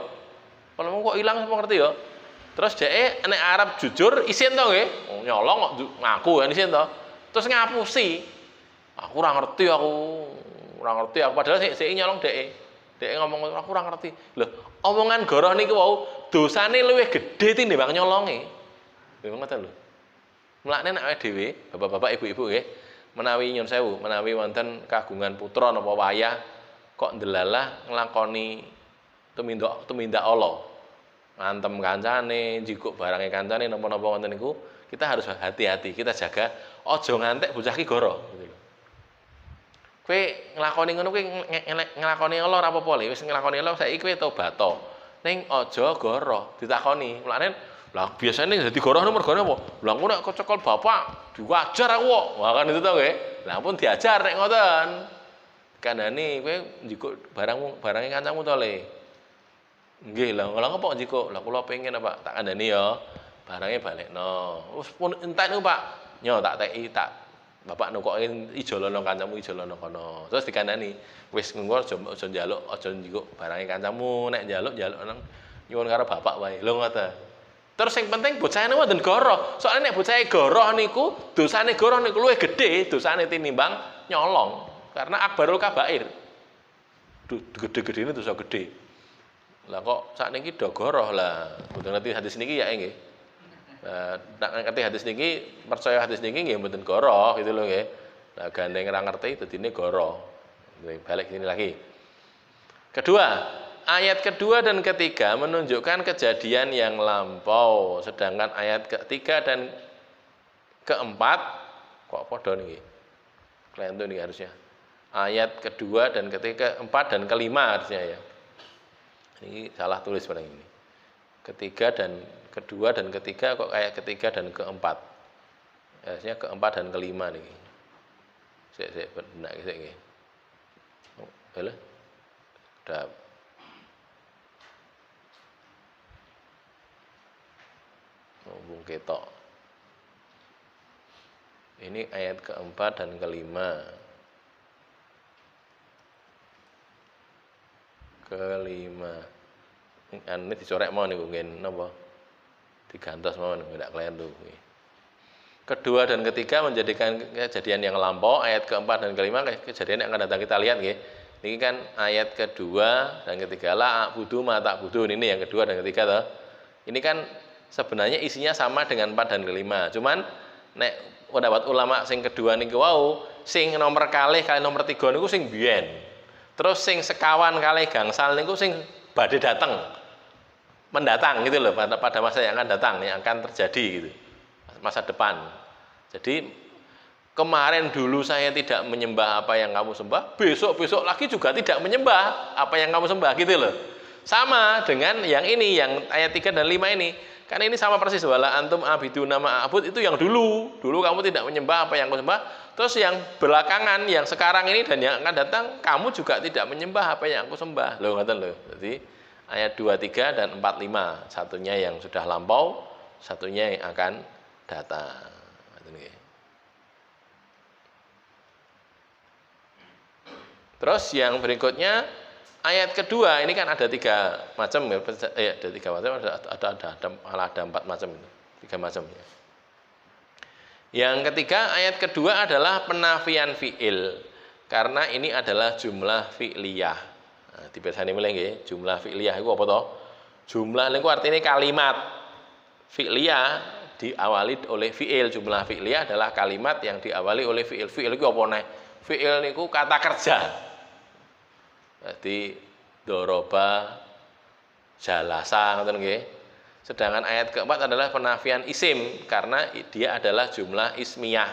Pelem kok ilang sapa ngerti ya? Terus dheke nek arep jujur isin to nggih. Nyolong kok ngaku kan isin to. Terus ngapusi. Aku ora ngerti padahal sik nyolong dheke. Dheke ngomong aku ora ngerti. Lho, omongan goroh niku wau dosane luwih gedhe tinimbang nyolonge. Lho ngoten lho. Mulane nek awake dhewe, bapak-bapak, ibu-ibu nggih, menawi nyun sewu, menawi wonten kagungan putra napa wayah kok ndelalah nglakoni tumindak Allah. Ngantem kancane, njikuk barange kancane napa-napa wonten niku, kita harus hati-hati, kita jaga aja ngantek bocah ki goro gitu lho. Kowe nglakoni ngono kuwi nglakoni Allah ora apa-apa, wis nglakoni Allah saiki kowe tobat to. Ning aja goro, ditakoni. Mulane lah biasanya jadi goroh mergane apa? Lah aku nek kecekel bapak diwajar aku kok. Wah kan itu to nggih. Lah pun diajar nek ngoten. Kandhane kowe njikuk barange kancamu to le. Nggih, lah ngopo njikuk? Lah kula pengen apa tak kandhani ya. Barange balekno. Wis pun entek niku Pak. Nyo tak teki tak bapak nukoke ijolono kancamu ijolono kono. Terus dikandhani, wis engko aja njaluk, aja njikuk barange kancamu, nek njaluk nang nyuwun karo bapak wae. Lho ngoten. Terus yang penting bocahane wonten goroh. Soalnya nek bocahe goroh niku, dosane goroh niku luwih gedhe dosane tinimbang nyolong. Karena akbarul kabair. Gede-gedene dosa gedhe. Lah kok sakniki do goroh lah. Mboten ngerti hadis niki ya nggih. Nek ngerti hadis niki, percaya hadis niki nggih mboten goroh gitu lho nggih. Lah gandeng ra ngerti dadine goroh. Balik sini lagi. Kedua, ayat kedua dan ketiga menunjukkan kejadian yang lampau, sedangkan ayat ketiga dan keempat kok podo nih, kalian tuh nih harusnya ayat kedua dan ketiga, keempat dan kelima harusnya ya. Ini salah tulis pada ini. Ketiga dan kedua dan ketiga kok kayak ketiga dan keempat. Harusnya keempat dan kelima nih. Saya benar gitu. Oh, boleh? Udah. Ngomong ketok. Ini ayat keempat dan kelima. Ini dicorek mau nih mungkin napa? Digantos mau nih ndak klien tuh. Kedua dan ketiga menjadikan kejadian yang lampau, ayat keempat dan kelima kejadian yang akan datang kita lihat nggih. Ini kan ayat kedua dan ketiga la budu ma tak budu, ini yang kedua dan ketiga toh. Ini kan sebenarnya isinya sama dengan 4 dan kelima. Cuman nek pendapat ulama sing kedua niku wau, sing nomor kalih kali nomor 3 niku sing biyen. Terus sing sekawan kalih gangsal niku sing badhe dateng. Mendatang gitu loh, pada masa yang akan datang, yang akan terjadi gitu. Masa depan. Jadi kemarin dulu saya tidak menyembah apa yang kamu sembah, besok lagi juga tidak menyembah apa yang kamu sembah gitu loh. Sama dengan yang ini, yang ayat 3 dan 5 ini. Kan ini sama persis, wala antum abiduna ma a'bud, itu yang dulu kamu tidak menyembah apa yang kamu sembah. Terus yang belakangan, yang sekarang ini dan yang akan datang, kamu juga tidak menyembah apa yang aku sembah. Loh ngoten loh. Jadi ayat 2, 3 dan 4, 5, satunya yang sudah lampau, satunya yang akan datang. Terus yang berikutnya ayat kedua, ini kan ada 3 macam ya, ada 3 macam, ada 4 macam itu, 3 macam ya. Yang ketiga, ayat kedua adalah penafian fi'il, karena ini adalah jumlah fi'liyah. Nah, dipesani mulai nggih, jumlah fi'liyah itu apa toh? Jumlah niku artinya kalimat. Fi'liyah diawali oleh fi'il. Jumlah fi'liyah adalah kalimat yang diawali oleh fi'il. Fi'il itu apa nih? Fi'il niku kata kerja. Jadi doroba, jalasa, ngoten nggih. Sedangkan ayat keempat adalah penafian isim, karena dia adalah jumlah ismiyah.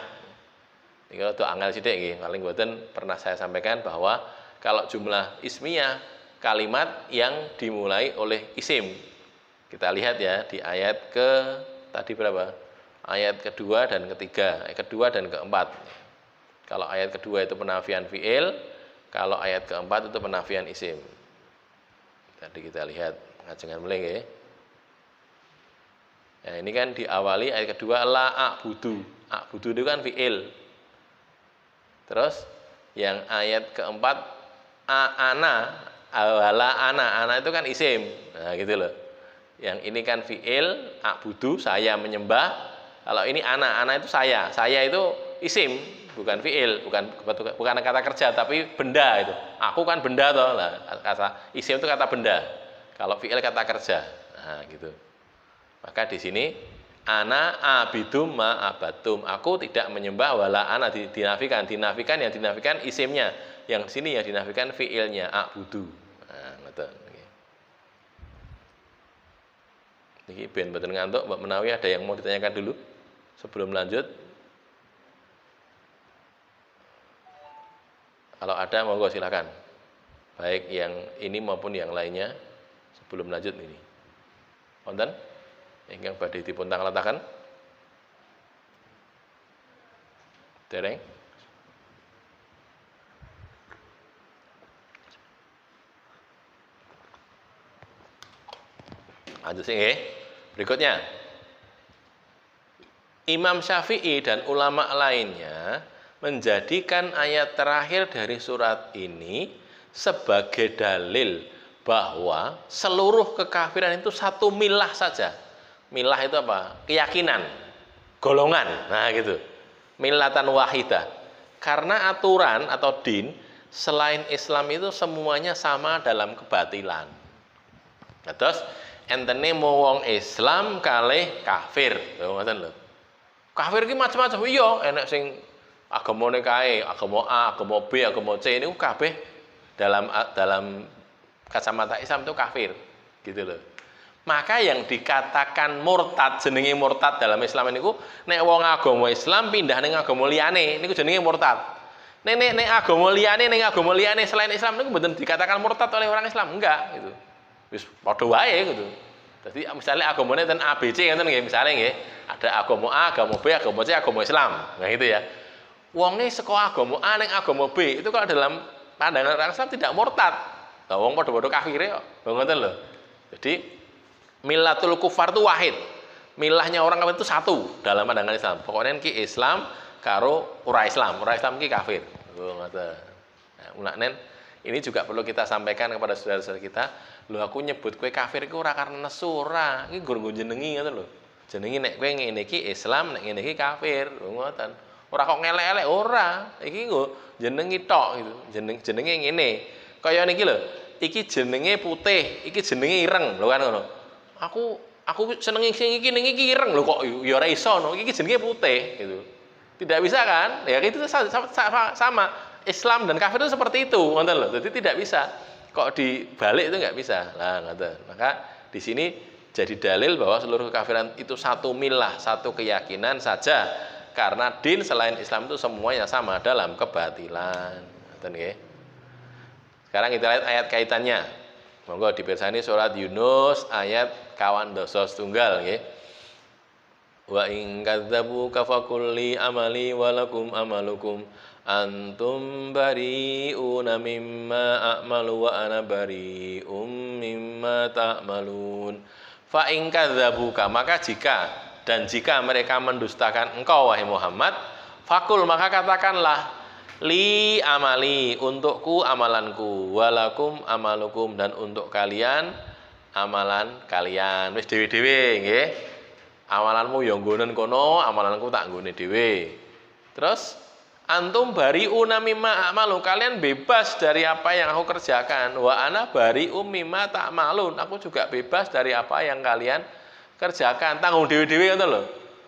Ini kalau do angel sithik nggih, paling mboten pernah saya sampaikan bahwa kalau jumlah ismiyah kalimat yang dimulai oleh isim. Kita lihat ya di ayat tadi berapa? Ayat kedua dan ketiga, ayat kedua dan keempat. Kalau ayat kedua itu penafian fi'il, kalau ayat keempat itu penafian isim. Tadi kita lihat ngajengan mulai nggih. Nah, ini kan diawali ayat kedua la a'budu. A'budu itu kan fi'il. Terus yang ayat keempat ana, awala ana itu kan isim. Nah, gitu loh. Yang ini kan fi'il, a'budu, saya menyembah. Kalau ini ana itu saya. Saya itu isim, bukan fi'il, bukan kata kerja, tapi benda itu. Aku kan benda toh. Nah, kata isim itu kata benda. Kalau fi'il kata kerja. Nah, gitu. Maka di sini ana abidum ma abatum. Aku tidak menyembah wala ana dinafikan yang dinafikan isimnya. Yang sini yang dinafikan fi'ilnya abudu. Nah, ngoten nggih. Niki ben mboten ngantuk, Mbak Menawi ada yang mau ditanyakan dulu sebelum lanjut? Kalau ada monggo silakan. Baik yang ini maupun yang lainnya sebelum lanjut ini. Wonten? Ingkang badhe dipun tangletaken? Dereng? Lanjut sih nggih. Berikutnya. Imam Syafi'i dan ulama lainnya menjadikan ayat terakhir dari surat ini sebagai dalil bahwa seluruh kekafiran itu satu milah saja. Milah itu apa? Keyakinan, golongan. Nah, gitu. Millatan wahidah. Karena aturan atau din selain Islam itu semuanya sama dalam kebatilan. Nah, terus entene mau wong Islam kalih kafir. Lho ngoten lho. Kafir iki macam-macam. Iya, enek sing agamane kae, agama A, agama B, agama C niku kabeh dalam kacamata Islam itu kafir, gitu loh. Maka yang dikatakan murtad, jenenge murtad dalam Islam niku nek wong agama Islam pindah ning agama liyane niku jenenge murtad. Nek agama liyane selain Islam niku mboten dikatakan murtad oleh orang Islam, enggak gitu. Wis padha wae gitu. Jadi misalnya agamanya ten ABC ngoten nggih, misalnya nggih, ada agama A, agama B, agama C, agama Islam. Nah gitu ya. Wonge saka agama A ning agama B itu kalau dalam pandangan orang Islam tidak murtad. Lah wong padha-padha kafire kok. Ngoten lho. Jadi millatul kufar itu wahid. Milahnya orang kafir itu satu dalam pandangan Islam. Pokoknya ki Islam karo ora Islam. Ora Islam ki kafir. Ngoten. Nah, ini juga perlu kita sampaikan kepada saudara-saudara kita. Lho aku nyebut kowe kafir iku ora karena nesu ora. Iki nggo jenengi ngoten lho. Jenengi nek kowe ngene iki Islam, nek ngene iki kafir. Ngoten. Ora kok ngelek-elek ora. Iki nggo jenengi tok gitu. Jenenge ngene. Kaya niki lho. Iki jenenge putih, iki jenenge ireng. Lho kan ngono. Aku seneng sing iki ning iki ireng lho kok ya ora iso no. Iki jenenge putih gitu. Tidak bisa kan? Ya itu sama. Islam dan kafir itu seperti itu, ngoten lho. Jadi tidak bisa. Kok dibalik itu nggak bisa. Lah ngoten. Maka di sini jadi dalil bahwa seluruh kekafiran itu satu milah, satu keyakinan saja. Karena din selain Islam itu semuanya sama dalam kebatilan. Ngoten nggih. Sekarang kita lihat ayat kaitannya. Monggo dipirsani surat Yunus ayat kawan dosa setunggal nggih. Wa in kadzdzabuka fakulli amali walakum amalukum antum bari'una mimma a'malu wa ana bari'um mimma ta'malun. Fa in kadzdzabuka, maka jika mereka mendustakan engkau wahai Muhammad, fakul maka katakanlah li amali, untukku amalanku, walakum amalukum, dan untuk kalian amalan kalian. Wis dhewe-dhewe nggih. Amalanmu ya nggonen kono, amalanku tak nggone dhewe. Terus antum bari'una mimma a'malu, kalian bebas dari apa yang aku kerjakan. Wa ana bari'um mimma ta'malun, aku juga bebas dari apa yang kalian kerjakan. Tanggung dhewe-dhewe ngoten lho.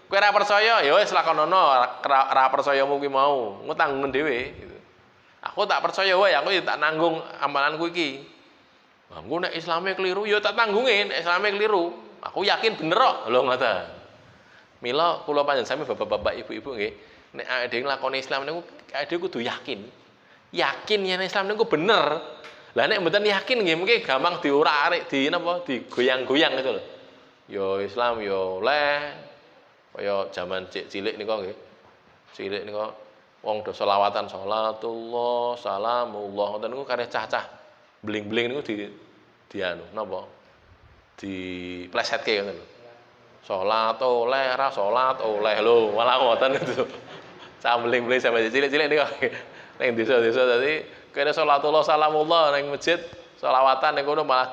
Kowe ora percaya ya wis lakonono, ora percayamu kuwi mau, engko tanggung dhewe gitu. Aku tak percaya wae, aku ya tak nanggung amalanku iki. Lah engko nek Islame keliru ya tak tanggungin, nek Islame keliru. Aku yakin bener kok, lho ngoten. Mila kula panjenengan sami bapak-bapak ibu-ibu nggih, nek awake dhewe nglakoni Islam niku awake dhewe kudu yakin. Yakin yen Islam niku bener. Lah nek mboten yakin nggih mungkin gampang diurak-arik, digoyang-goyang gitu lho. Ya Islam ya oleh kaya jaman cilik nika nggih. Cilik nika wong do selawatan salatullah salamullah ngoten niku kareh cah-cah bling-bling niku dianu napa? Diplesetke ngoten lho. Salat oleh ra salat oleh lho, malah ngoten itu. Cah bling-bling sampe cilik-cilik nika. Ning desa-desa dadi kene salatullah salamullah ning masjid selawatan ning kono malah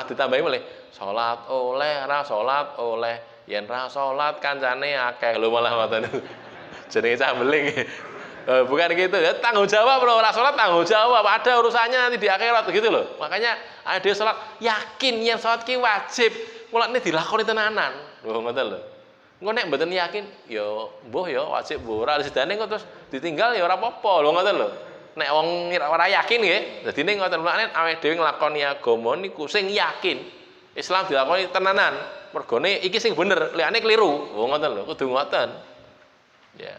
ditambahi malih salat oleh ra salat oleh. Yen ra salat kancane akeh lho malah ngoten. Jenenge cah beling. Bukan gitu ya, tanggung jawab lho, ora salat tanggung jawab, ada urusannya nanti di akhirat gitu loh. Makanya ada salat yakin yen salat ki wajib, mulane dilakoni tenanan. Lho ngoten lho. Engko nek mboten yakin ya mbuh ya wajib mbuh ora sedane kok terus ditinggal ya ora apa-apa lho ngoten lho. Nek wong ora yakin nggih, dadine ngoten mulane awake dhewe nglakoni agama niku sing yakin. Islam dilakoni tenanan. Mergone iki sing bener, liyane keliru. Oh ngoten lho, kudu ngoten. Ya.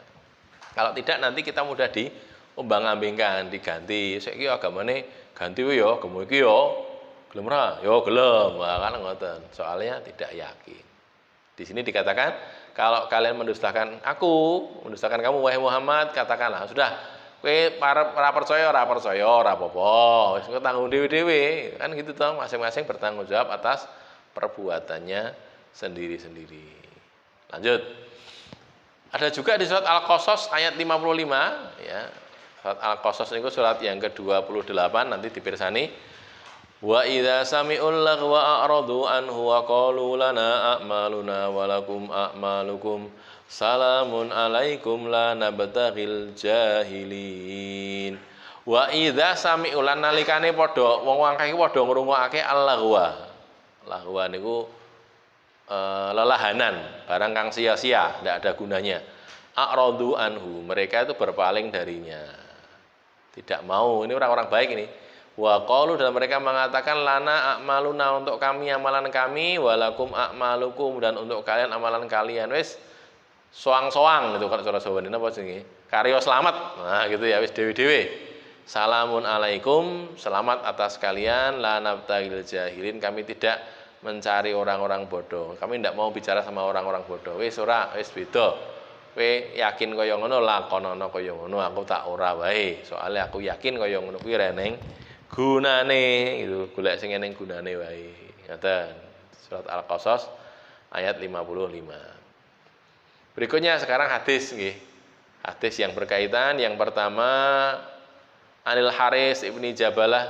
Kalau tidak nanti kita mudah diombang-ambingkan, diganti. Saiki agamane ganti wae ya, agama iki ya. Gelem ora? Ya gelem. Nah, kan ngoten. Soalnya tidak yakin. Di sini dikatakan, kalau kalian mendustakan aku, mendustakan kamu wahai Muhammad, katakanlah, sudah kowe ora percaya ora apa-apa. Wis tanggung dhewe-dhewe. Kan gitu toh, masing-masing bertanggung jawab atas perbuatannya sendiri-sendiri. Lanjut. Ada juga di surat Al-Qasas ayat 55 ya. Surat Al-Qasas itu surat yang ke-28 nanti dipirsani. Wa idza sami'ul lagwa a'radu anhu wa qalu lana a'maluna wa lakum a'malukum salamun alaikum la nabtaghil jahilin. Wa idza sami'ul nalikane padha wong akeh padha ngrungokake al-lagwa. Lahwa niku lelahanan, barang kang sia-sia, tidak ada gunanya. A'radu anhu, mereka itu berpaling darinya. Tidak mau, ini orang-orang baik ini. Wa qalu, dan mereka mengatakan lana a'maluna, untuk kami amalan kami, walakum a'malukum, dan untuk kalian amalan kalian. Wis soang-soang gitu kan cara Jawa ini apa jenenge? Karya selamat. Nah, gitu ya, wis dewe-dewe. Salamun alaikum, selamat atas kalian, la nabtagil jahilin, kami tidak mencari orang-orang bodoh. Kami tidak mau bicara sama orang-orang bodoh. Wis ora, wis beda. Kowe yakin kaya ngono, lakonono kaya ngono, aku tak ora wae. Soalnya aku yakin kaya ngono kuwi reneng gunane, itu golek sing eneng gunane wae. Ngoten. Surat Al-Qasas ayat 55. Berikutnya sekarang hadis nggih. Hadis yang berkaitan, yang pertama Anil Haris ibni Jabalah,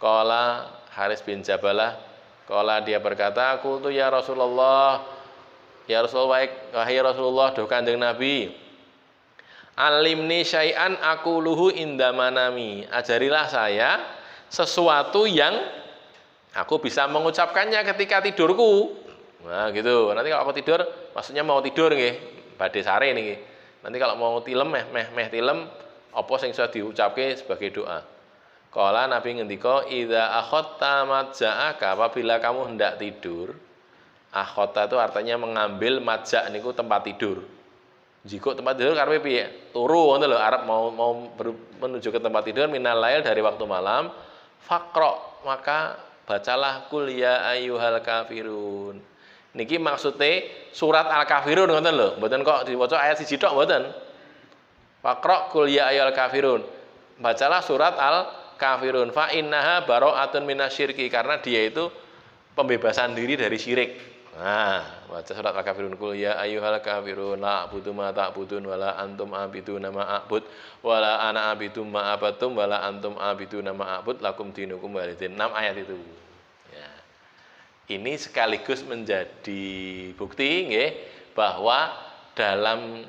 qala Haris bin Jabalah, qala dia berkata, qultu ya Rasulullah, ya Rasulullah, wahai Rasulullah, duh Kanjeng Nabi, alimni syai'an aquluhu inda manami, ajarilah saya sesuatu yang aku bisa mengucapkannya ketika tidurku. Nah gitu, nanti kalau aku tidur, maksudnya mau tidur nggih, badhe sare niki. Nanti kalau mau tilem meh tilem, apa sing bisa diucapke sebagai doa. Qala Nabi ngendika, idza akhadta maja'aka, apabila kamu hendak tidur. Akhadta itu artinya mengambil majak niku tempat tidur. Jika tempat tidur karepe piye? Turu ngono lho, arep mau menuju ke tempat tidur minal lail, dari waktu malam. Faqra, maka bacalah kul ya ayyuhal kafirun. Niki maksudnya surat Al-Kafirun ngoten lho, mboten kok diwaca ayat 1 tok mboten. Faqra kul ya ayyuhal kafirun. Bacalah surat Al-Kafirun. Fa innaha bara'atun minasyirki, karena dia itu pembebasan diri dari syirik. Nah, baca surat Al-Kafirun, kul ya ayyuhal kafirun la a'budu ma ta'budun wala antum a'biduna ma a'bud wala ana a'budu ma abattum wala antum a'biduna ma a'bud lakum dinukum walidin. 6 ayat itu. Ya. Ini sekaligus menjadi bukti nggih bahwa dalam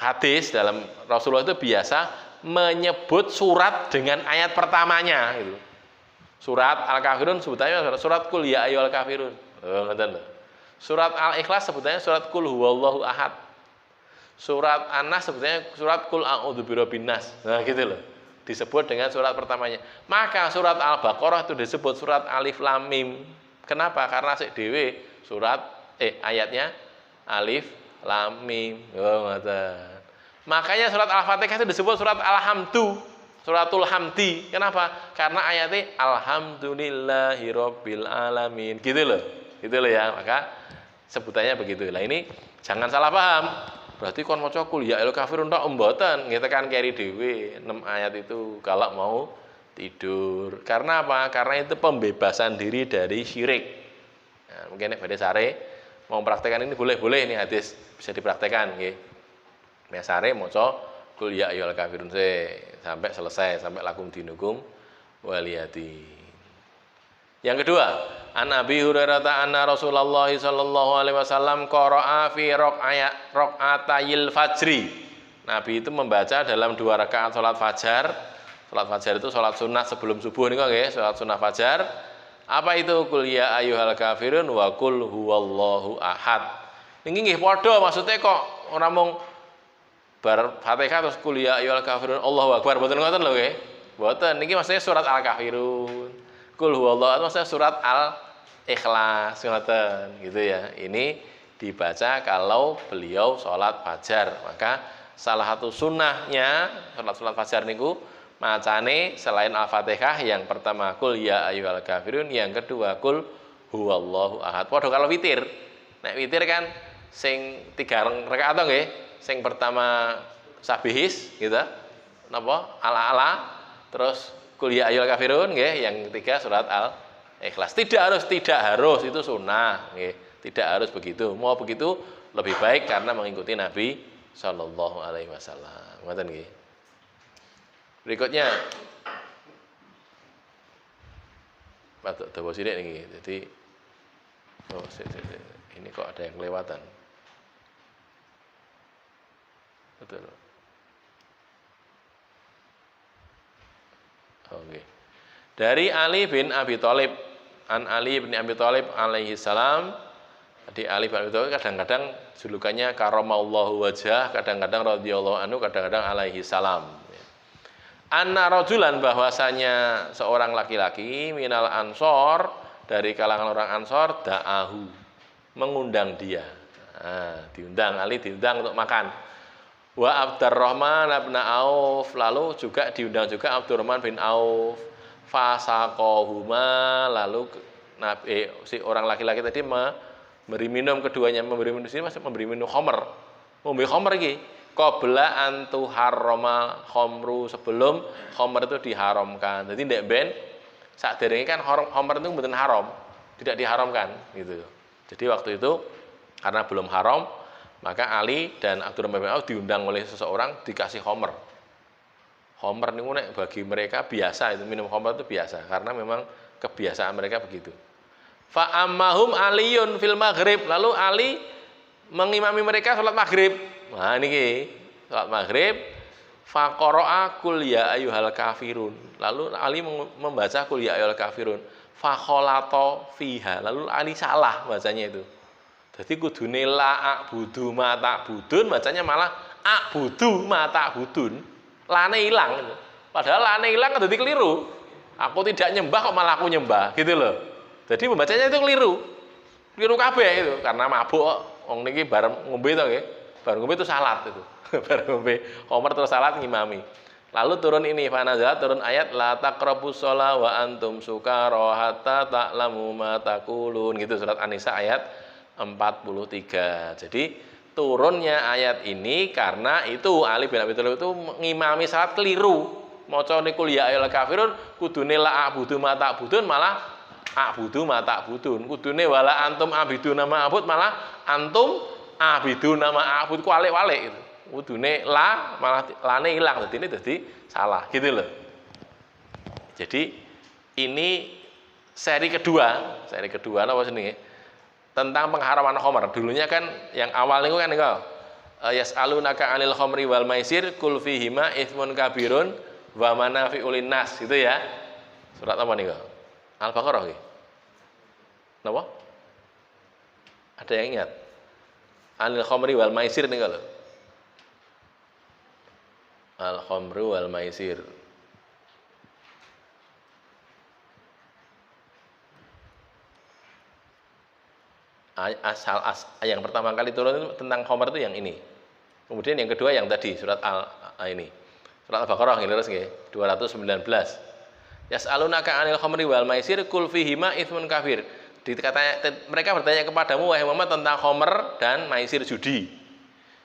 hadis, dalam Rasulullah itu biasa menyebut surat dengan ayat pertamanya gitu. Surat Al-Kafirun sebutannya surat Qul ya ayyuhal kafirun. Surat Al-Ikhlas sebutannya surat Qul huwallahu ahad. Surat An-Nas sebutannya surat Qul a'udzu birabbin nas. Nah, gitu loh. Disebut dengan surat pertamanya. Maka surat Al-Baqarah itu disebut surat Alif Lam Mim. Kenapa? Karena sik dhewe surat ayatnya Alif Lam Mim. Oh, ngoten. Makanya surat Al-Fatihah itu disebut surat Alhamdu, suratul Hamdi. Kenapa? Karena ayatnya Alhamdulillahirabbil alamin. Gitu loh ya. Maka sebutannya begitu. Lah ini jangan salah paham. Berarti kon maca kul ya ayyuhal kafirun tok mboten, ngetekan keri dhewe 6 ayat itu kalau mau tidur. Karena apa? Karena itu pembebasan diri dari syirik. Nah, mungkin nek badhe sare mau praktekkan ini boleh ini hadis bisa dipraktekkan nggih. Nek sare maca kul ya ayyuhal kafirun sampai selesai, sampai lakum dinukum waliyati. Yang kedua, an Abi Hurairah anna Rasulullah sallallahu alaihi wasallam qara'a fi raq'atayil fajri. Nabi itu membaca dalam 2 rakaat salat fajar. Salat fajar itu salat sunnah sebelum subuh niku nggih, salat sunnah fajar. Apa itu qul ya ayyuhal kafirun wa qul huwallahu ahad. Niki nggih padha maksudnya kok ora mung bar Fatihah terus qul ya ayyuhal kafirun Allahu akbar, mboten ngoten lho nggih. Mboten, niki maksudnya surat Al-Kafirun. Qul huwallahu ahad maksudnya surat Al-Ikhlas ngoten gitu ya. Ini dibaca kalau beliau sholat fajar. Maka salah satu sunnahnya sholat fajar niku macane selain Al-Fatihah, yang pertama qul ya ayyuhal kafirun, yang kedua qul huwallahu ahad. Padha kalau witir. Nek witir kan sing 3 rakaat to nggih. Sing pertama sabihis gitu. Napa? Ala-ala, terus qul ya ayyuhal kafirun nggih, yang ketiga surat Al-Ikhlas. Tidak harus itu sunnah nggih. Tidak harus begitu. Mau begitu lebih baik karena mengikuti Nabi sallallahu alaihi wasallam. Ngoten nggih. Berikutnya Batuk dawa sithik niki. Jadi ini kok ada yang kelewatan. Betul. Oke. Dari Ali bin Abi Thalib, an Ali bin Abi Thalib alaihi salam. Jadi Ali bin Abi Thalib kadang-kadang julukannya karamallahu wajhah, kadang-kadang radhiyallahu anhu, kadang-kadang alaihi salam. Anna rajulan, bahwasanya seorang laki-laki minal ansor, dari kalangan orang ansor, da'ahu, mengundang dia. Nah, diundang, Ali diundang untuk makan. Wa Abdurrahman bin Auf, lalu juga diundang juga Abdurrahman bin Auf. Fasaqohuma, lalu si orang laki-laki tadi memberi minum keduanya, memberi minum sini masih memberi minum khamr. Memberi khamr iki qabla an tuharrama khamru, sebelum khamr itu diharamkan. Jadi ndek ben sakderenge kan khamr itu mboten haram, tidak diharamkan gitu. Jadi waktu itu karena belum haram, maka Ali dan Abdurrahman bin Auf diundang oleh seseorang, dikasih khamr. Khamr niku nek bagi mereka biasa, itu minum khamr itu biasa karena memang kebiasaan mereka begitu. Fa ammahum aliyun fil maghrib, lalu Ali mengimami mereka salat maghrib. Nah niki salat maghrib, fa qara'a qul ya ayyuhal kafirun. Lalu Ali membaca qul ya ayyuhal kafirun. Fa khalata fiha, lalu Ali salah bacanya itu. Jadi kudune la a'budu ma ta'budun, bacanya malah a'budu ma ta'budun. Lane hilang. Padahal lane hilang kan jadi keliru. Aku tidak nyembah kok malah aku nyembah, gitu loh. Jadi membacanya itu keliru. Keliru kabeh itu karena mabuk kok. Wong niki bareng ngombe to nggih. Bareng ngombe itu salat itu. Bareng ngombe Umar terus salat ngimami. Lalu turun ini fanazat, turun ayat la taqrabus shalah wa antum sukara hatta ta'lamu ma taqulun, gitu surat An-Nisa ayat 43. Jadi turunnya ayat ini karena itu Ali bin Abi Thalib itu ngimami salat keliru. Maca niku ya ayyuhal kafirun kudune la a'budu ma ta'budun malah a'budu ma ta'budun. Kudune wala antum abidu nama abud malah antum abidu nama abud, kualik-walik itu. Kudune la malah lane hilang, jadi ini jadi salah gitu loh. Jadi ini seri kedua apa sini tentang pengharaman khamr. Dulunya kan yang awal itu kan yas'alunaka 'anil khamri wal maisir qul fihima itsmun kabirun wa manafi'ul linnas, gitu ya. Surat apa nih? Al-Baqarah nggih. Napa? Ada yang ingat? 'Anil khamri wal maisir nih kalau. Al-khamru wal maisir. Yang pertama kali turun itu tentang khamr itu yang ini. Kemudian yang kedua yang tadi surat ini. Surat Al-Baqarah ini terus nggih, 219. Yas'alunaka 'anil khamri wal maisir qul fihima itsmun kabir. Mereka bertanya kepadamu wahai Muhammad tentang khamr dan maisir judi.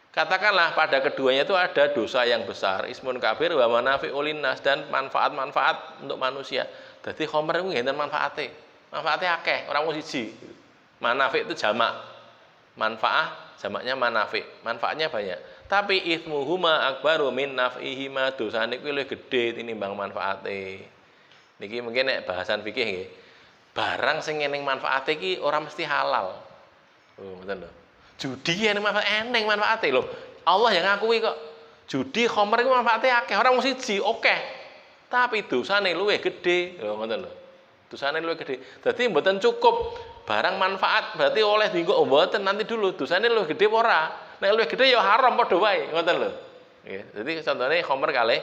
Katakanlah pada keduanya itu ada dosa yang besar, ismun kabir wa manafi'ul linnas, dan manfaat-manfaat untuk manusia. Jadi khamr itu ngenten manfaate. Manfaate akeh, ora mung siji. Manafi' itu jamak. Manfaah jamaknya manafi'. Manfaatnya banyak. Tapi itsmuhuma akbaru min naf'ihima, dosane kuwi luwih gedhe tinimbang manfaate. Niki mungkin nek bahasan fikih nggih. Barang sing eneng manfaate iki ora mesti halal. Oh, ngoten lho. Judi eneng manfaate lho. Allah yang ngakui kok. Judi khamr iku manfaate akeh, ora mung siji, oke. Tapi dosane luwih gedhe. Lho ngoten lho. Dosane luwih gedhe. Dadi mboten cukup barang manfaat berarti oleh dienggo mboten, nanti dulu dosane luwih gedhe apa ora. Nek luwih gedhe ya haram padha wae, ngoten lho. Nggih. Jadi contohnya khamr kalih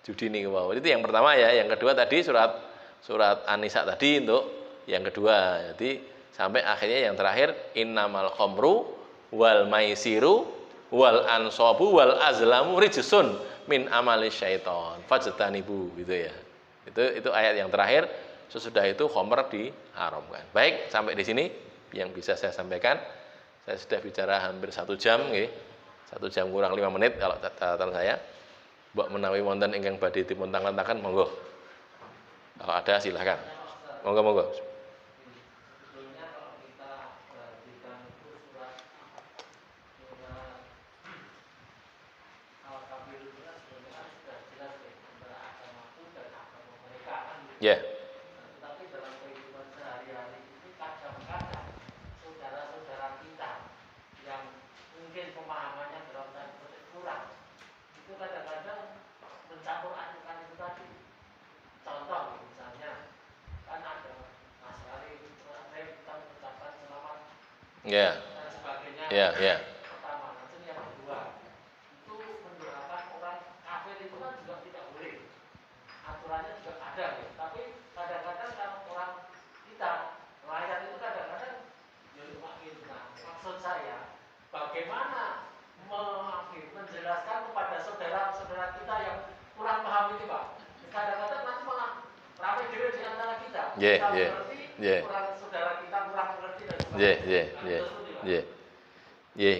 judi niku wae. Itu yang pertama ya, yang kedua tadi surat An-Nisa tadi untuk yang kedua. Jadi sampai akhirnya yang terakhir innamal khamru wal maisiru wal ansabu wal azlamu rijsun min amali syaiton fajtanibu, gitu ya. Itu ayat yang terakhir. Sesudah itu khamr diharamkan. Baik, sampai di sini yang bisa saya sampaikan. Saya sudah bicara hampir 1 jam nggih. 1 jam kurang 5 menit kalau catatan saya. Mbok menawi wonten ingkang badhe dipun tangan-tangan monggo. Kalau ada silahkan. Monggo. Ya. Yeah. Tetapi dalam kehidupan sehari-hari itu kadang-kadang saudara-saudara kita yang mungkin pemahamannya dalam tanda kutip kurang, itu kadang-kadang mencampur adukan itu tadi. Contoh misalnya, kan ada Mas Ali, saya kita mengucapkan selamat dan sebagainya. Pertama, yang kedua, itu mendoakan orang kafir itu kan juga tidak boleh. bagaimana menjelaskan kepada saudara-saudara kita yang kurang paham ini, Pak? Kadang-kadang nanti malah ramai dewe di antara kita. Kita mengerti, kurang saudara kita kurang mengerti dan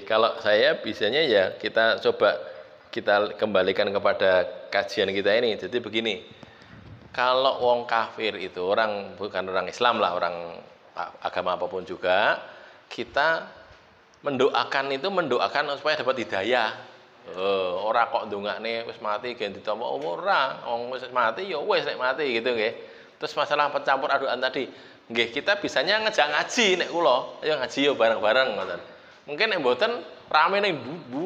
Kalau saya bisanya ya kita coba kita kembalikan kepada kajian kita ini. Jadi begini, kalau wong kafir itu bukan orang Islam lah, orang agama apapun juga, kita mendoakan supaya dapat hidayah. Ora kok ndongakne wis mati gen ditampa ora, wong wis mati ya wis nek mati gitu nggih. Terus masalah pencampur adukan tadi, nggih kita bisanya ngejak ngaji nek kula, ayo ngaji yo bareng-bareng ngoten. Mungkin nek mboten rame ning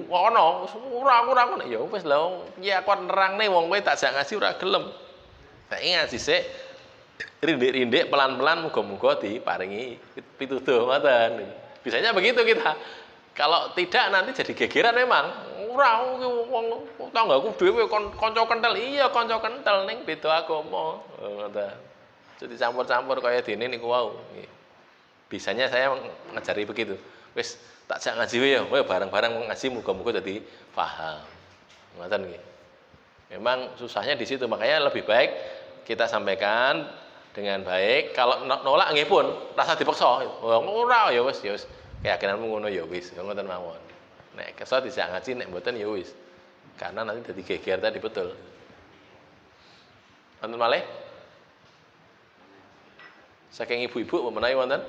ono ora nek ya wis lha ya kon nerangne wong kowe tak jak ngaji ora gelem. Nek ngaji sik rindik-rindik pelan-pelan muga-muga diparingi pituduh ngoten. Bisanya begitu kita. Kalau tidak nanti jadi gegeran memang. Ora wong tanggaku dhewe kanca kenthel. Iya kanca kenthel ning beda agama. Ngoten. Jadi campur-campur kaya dene niku wau. Bisanya saya ngajari begitu. Wis tak jak ngaji ya, bareng-bareng ngaji muga-muga dadi paham. Ngoten nggih. Memang susahnya di situ, makanya lebih baik kita sampaikan dengan baik. Kalau nolak nggih pun rasa dipaksa. Ora ya wis keyakinanmu ngono ya wis, ngoten mawon. Nek kesel dijak ngaji, nek mboten ya wis. Karena nanti dadi geger tadi betul. Wonten malih? Saking ibu-ibu menawi wonten?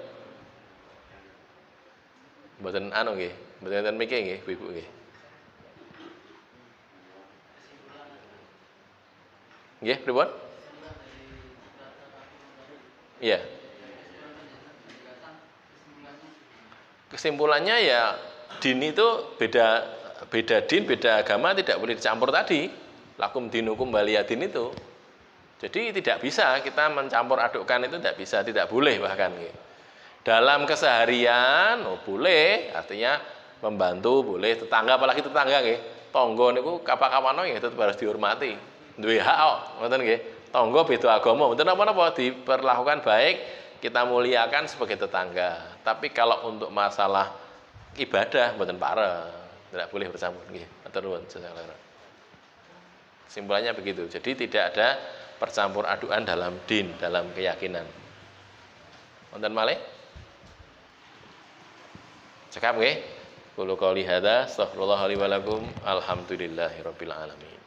Mboten anu nggih, mboten enten mikir nggih, ibu-ibu nggih. Nggih, pripun? Iya. Kesimpulannya ya din itu beda din, beda agama tidak boleh dicampur tadi. Lakum dinukum waliyadin itu. Jadi tidak bisa kita mencampur adukkan itu tidak bisa, tidak boleh bahkan. Dalam keseharian boleh, artinya membantu boleh, tetangga apalagi tetangga nggih. Tangga niku kapan-kapan ya tetap harus dihormati. Duwe hak kok, ngoten nggih. Tangga beda agama, mboten napa-napa diperlakukan baik, kita muliakan sebagai tetangga. Tapi kalau untuk masalah ibadah mboten pareng, tidak boleh bercampur nggih. Matur nuwun jazakallahu. Kesimpulannya begitu. Jadi tidak ada percampur adukan dalam din, dalam keyakinan. Wonten malih? Cekap nggih. Qulu qouli hadza astaghfirullah li wa lakum. Alhamdulillahirabbil alamin.